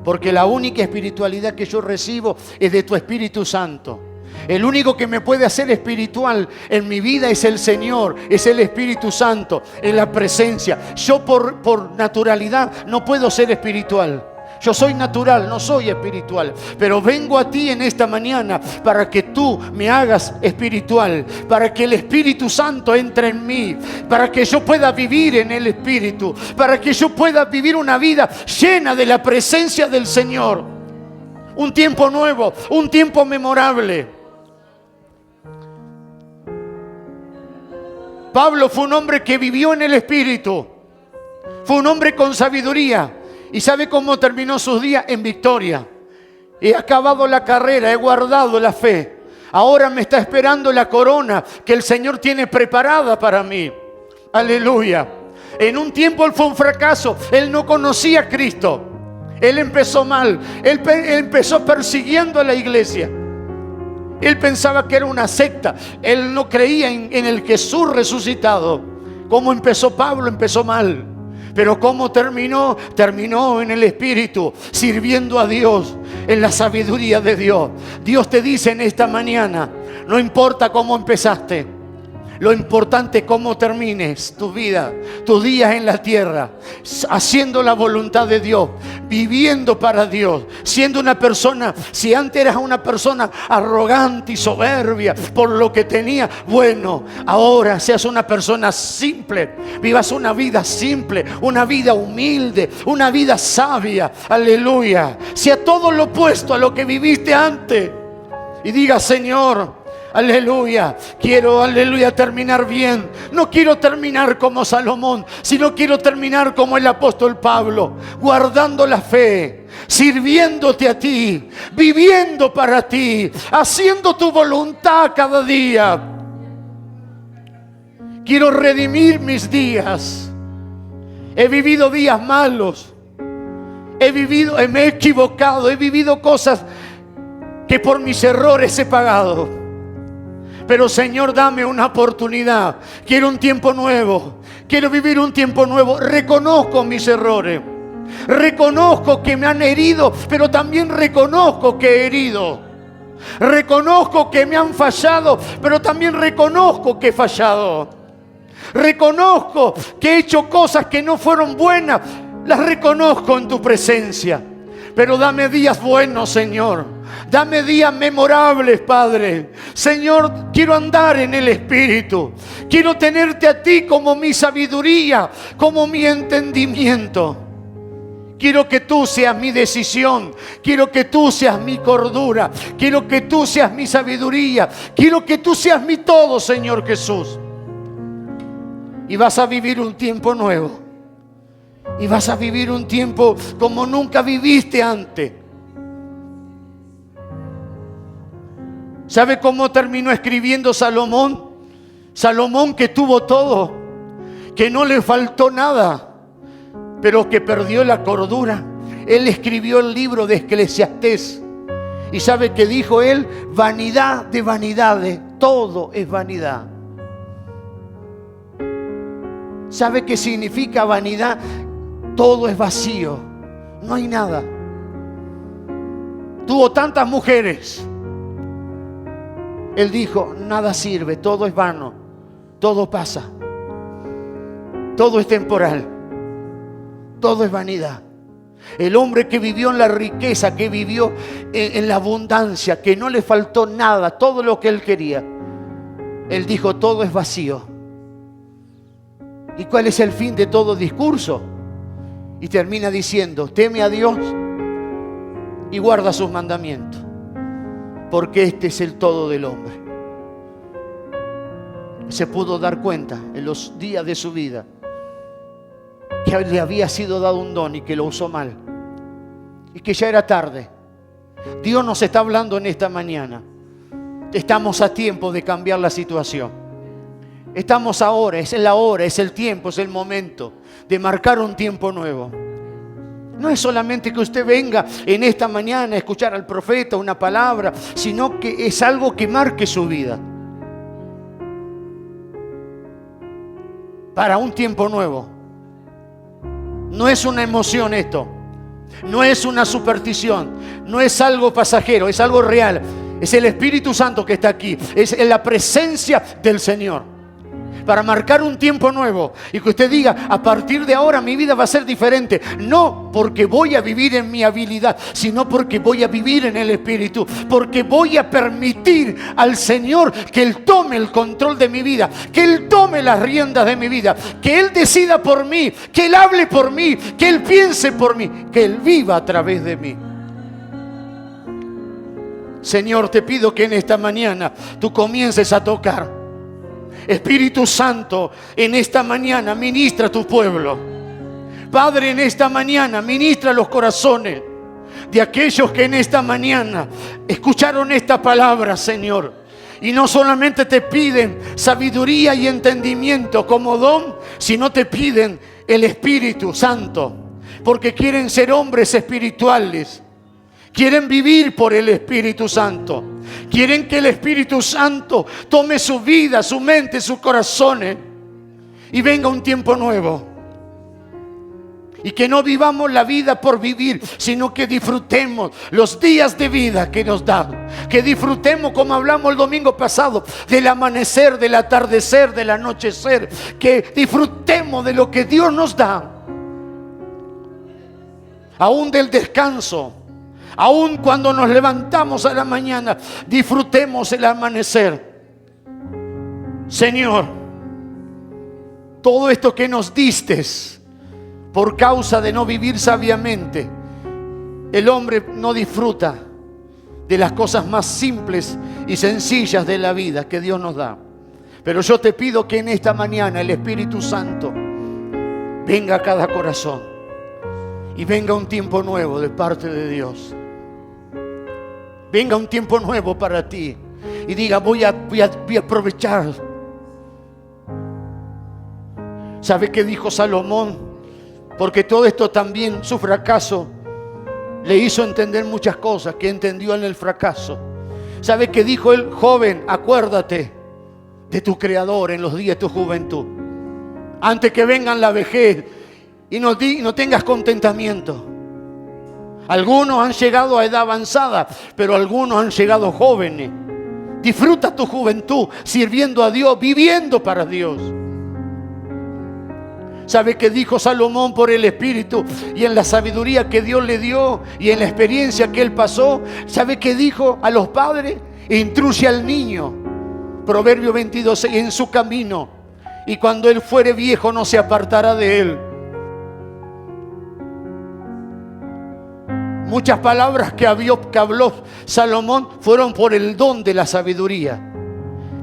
Porque la única espiritualidad que yo recibo es de tu Espíritu Santo. El único que me puede hacer espiritual en mi vida es el Señor, es el Espíritu Santo, en la presencia. Yo por naturalidad no puedo ser espiritual. Yo soy natural, no soy espiritual. Pero vengo a ti en esta mañana para que tú me hagas espiritual. Para que el Espíritu Santo entre en mí. Para que yo pueda vivir en el Espíritu. Para que yo pueda vivir una vida llena de la presencia del Señor. Un tiempo nuevo, un tiempo memorable. Pablo fue un hombre que vivió en el Espíritu. Fue un hombre con sabiduría. ¿Y sabe cómo terminó sus días? En victoria. He acabado la carrera, he guardado la fe. Ahora me está esperando la corona que el Señor tiene preparada para mí. Aleluya. En un tiempo él fue un fracaso. Él no conocía a Cristo. Él empezó mal. Él empezó persiguiendo a la iglesia. Él pensaba que era una secta. Él no creía en el Jesús resucitado. ¿Cómo empezó Pablo? Empezó mal. Pero ¿cómo terminó? Terminó en el Espíritu, sirviendo a Dios, en la sabiduría de Dios. Dios te dice en esta mañana, no importa cómo empezaste, lo importante es cómo termines tu vida, tus días en la tierra, haciendo la voluntad de Dios, viviendo para Dios, siendo una persona. Si antes eras una persona arrogante y soberbia por lo que tenía, bueno, ahora seas una persona simple, vivas una vida simple, una vida humilde, una vida sabia. Aleluya. Sea todo lo opuesto a lo que viviste antes y diga: Señor, aleluya, quiero, aleluya, terminar bien. No quiero terminar como Salomón, sino quiero terminar como el apóstol Pablo, guardando la fe, sirviéndote a ti, viviendo para ti, haciendo tu voluntad cada día. Quiero redimir mis días. He vivido días malos, me he equivocado, he vivido cosas que por mis errores he pagado. Pero Señor, dame una oportunidad. Quiero un tiempo nuevo. Quiero vivir un tiempo nuevo. Reconozco mis errores. Reconozco que me han herido, pero también reconozco que he herido. Reconozco que me han fallado, pero también reconozco que he fallado. Reconozco que he hecho cosas que no fueron buenas. Las reconozco en tu presencia. Pero dame días buenos, Señor. Dame días memorables, Padre. Señor, quiero andar en el Espíritu. Quiero tenerte a ti como mi sabiduría, como mi entendimiento. Quiero que tú seas mi decisión. Quiero que tú seas mi cordura. Quiero que tú seas mi sabiduría. Quiero que tú seas mi todo, Señor Jesús. Y vas a vivir un tiempo nuevo. Y vas a vivir un tiempo como nunca viviste antes. ¿Sabe cómo terminó escribiendo Salomón? Salomón, que tuvo todo, que no le faltó nada, pero que perdió la cordura. Él escribió el libro de Eclesiastés. ¿Y sabe qué dijo él? Vanidad de vanidades, todo es vanidad. ¿Sabe qué significa vanidad? Todo es vacío, no hay nada. Tuvo tantas mujeres. Él dijo, nada sirve, todo es vano, todo pasa, todo es temporal, todo es vanidad. El hombre que vivió en la riqueza, que vivió en la abundancia, que no le faltó nada, todo lo que él quería, él dijo, todo es vacío. ¿Y cuál es el fin de todo discurso? Y termina diciendo, teme a Dios y guarda sus mandamientos, porque este es el todo del hombre. Se pudo dar cuenta en los días de su vida que le había sido dado un don y que lo usó mal, y que ya era tarde. Dios nos está hablando en esta mañana. Estamos a tiempo de cambiar la situación. Estamos ahora, es la hora, es el tiempo, es el momento de marcar un tiempo nuevo. No es solamente que usted venga en esta mañana a escuchar al profeta una palabra, sino que es algo que marque su vida para un tiempo nuevo. No es una emoción esto, no es una superstición, no es algo pasajero, es algo real. Es el Espíritu Santo que está aquí, es la presencia del Señor. Para marcar un tiempo nuevo y que usted diga, a partir de ahora mi vida va a ser diferente. No porque voy a vivir en mi habilidad, sino porque voy a vivir en el Espíritu. Porque voy a permitir al Señor que Él tome el control de mi vida, que Él tome las riendas de mi vida, que Él decida por mí, que Él hable por mí, que Él piense por mí, que Él viva a través de mí. Señor, te pido que en esta mañana tú comiences a tocar. Espíritu Santo, en esta mañana ministra a tu pueblo. Padre, en esta mañana ministra los corazones de aquellos que en esta mañana escucharon esta palabra, Señor. Y no solamente te piden sabiduría y entendimiento como don, sino te piden el Espíritu Santo, porque quieren ser hombres espirituales. Quieren vivir por el Espíritu Santo. Quieren que el Espíritu Santo tome su vida, su mente, sus corazones y venga un tiempo nuevo. Y que no vivamos la vida por vivir, sino que disfrutemos los días de vida que nos dan. Que disfrutemos, como hablamos el domingo pasado, del amanecer, del atardecer, del anochecer. Que disfrutemos de lo que Dios nos da. Aún del descanso. Aún cuando nos levantamos a la mañana, disfrutemos el amanecer. Señor, todo esto que nos diste por causa de no vivir sabiamente, el hombre no disfruta de las cosas más simples y sencillas de la vida que Dios nos da. Pero yo te pido que en esta mañana el Espíritu Santo venga a cada corazón y venga un tiempo nuevo de parte de Dios. Venga un tiempo nuevo para ti y diga, voy a aprovechar. ¿Sabe qué dijo Salomón? Porque todo esto también, su fracaso, le hizo entender muchas cosas que entendió en el fracaso. ¿Sabe qué dijo el joven? Acuérdate de tu Creador en los días de tu juventud, antes que vengan la vejez y no tengas contentamiento. Algunos han llegado a edad avanzada, pero algunos han llegado jóvenes. Disfruta tu juventud sirviendo a Dios, viviendo para Dios. ¿Sabe qué dijo Salomón por el Espíritu y en la sabiduría que Dios le dio y en la experiencia que él pasó? ¿Sabe qué dijo a los padres? Instruye al niño, Proverbio 22, en su camino, y cuando él fuere viejo no se apartará de él. Muchas palabras que habló Salomón fueron por el don de la sabiduría.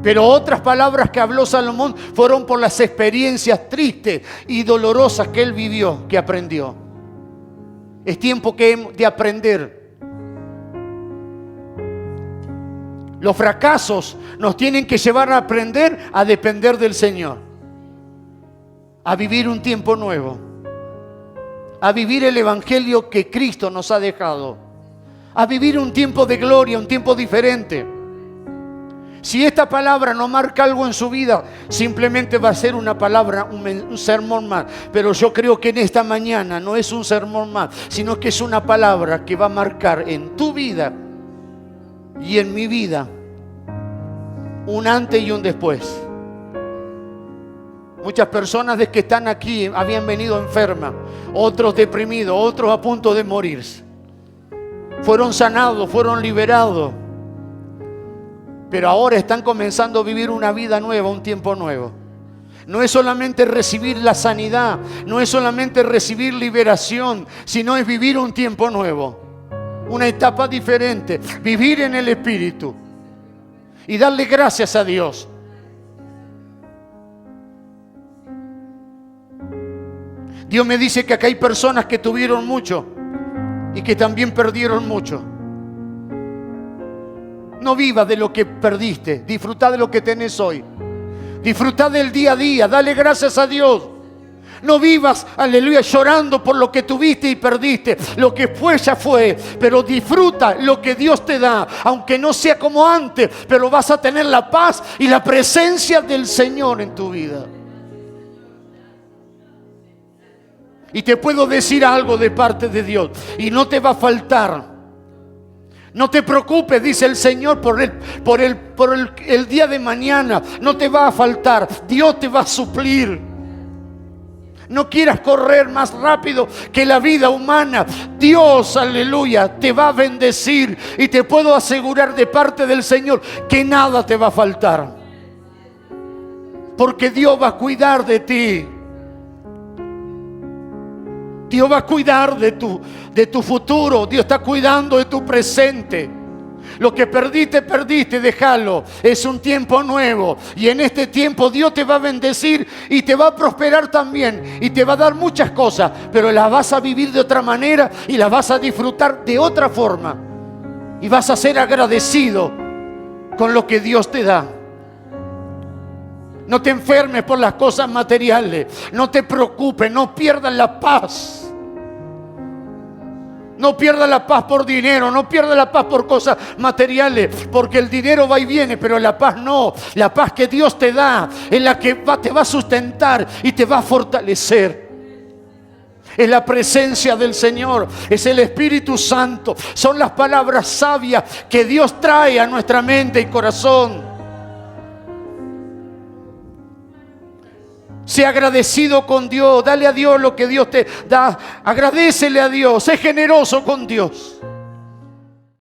Pero otras palabras que habló Salomón fueron por las experiencias tristes y dolorosas que él vivió, que aprendió. Es tiempo de aprender. Los fracasos nos tienen que llevar a aprender a depender del Señor, a vivir un tiempo nuevo, a vivir el evangelio que Cristo nos ha dejado, a vivir un tiempo de gloria, un tiempo diferente. Si esta palabra no marca algo en su vida, simplemente va a ser una palabra, un sermón más. Pero yo creo que en esta mañana no es un sermón más, sino que es una palabra que va a marcar en tu vida y en mi vida un antes y un después. Muchas personas de que están aquí habían venido enfermas, otros deprimidos, otros a punto de morirse. Fueron sanados, fueron liberados. Pero ahora están comenzando a vivir una vida nueva, un tiempo nuevo. No es solamente recibir la sanidad, no es solamente recibir liberación, sino es vivir un tiempo nuevo, una etapa diferente, vivir en el Espíritu y darle gracias a Dios. Dios me dice que acá hay personas que tuvieron mucho y que también perdieron mucho. No vivas de lo que perdiste, disfruta de lo que tenés hoy. Disfruta del día a día, dale gracias a Dios. No vivas, aleluya, llorando por lo que tuviste y perdiste. Lo que fue ya fue, pero disfruta lo que Dios te da, aunque no sea como antes, pero vas a tener la paz y la presencia del Señor en tu vida. Y te puedo decir algo de parte de Dios, y no te va a faltar. No te preocupes, dice el Señor, por el día de mañana. No te va a faltar. Dios te va a suplir. No quieras correr más rápido que la vida humana. Dios, aleluya, te va a bendecir. Y te puedo asegurar de parte del Señor que nada te va a faltar. Porque Dios va a cuidar de ti. Dios va a cuidar de tu futuro. Dios está cuidando de tu presente. Lo que perdiste, déjalo. Es un tiempo nuevo. Y en este tiempo Dios te va a bendecir y te va a prosperar también. Y te va a dar muchas cosas. Pero las vas a vivir de otra manera y las vas a disfrutar de otra forma. Y vas a ser agradecido con lo que Dios te da. No te enfermes por las cosas materiales. No te preocupes, no pierdas la paz. No pierdas la paz por dinero, no pierdas la paz por cosas materiales, porque el dinero va y viene, pero la paz no. La paz que Dios te da es la que te va a sustentar y te va a fortalecer. Es la presencia del Señor, es el Espíritu Santo. Son las palabras sabias que Dios trae a nuestra mente y corazón. Sea agradecido con Dios. Dale a Dios lo que Dios te da. Agradécele a Dios. Sé generoso con Dios.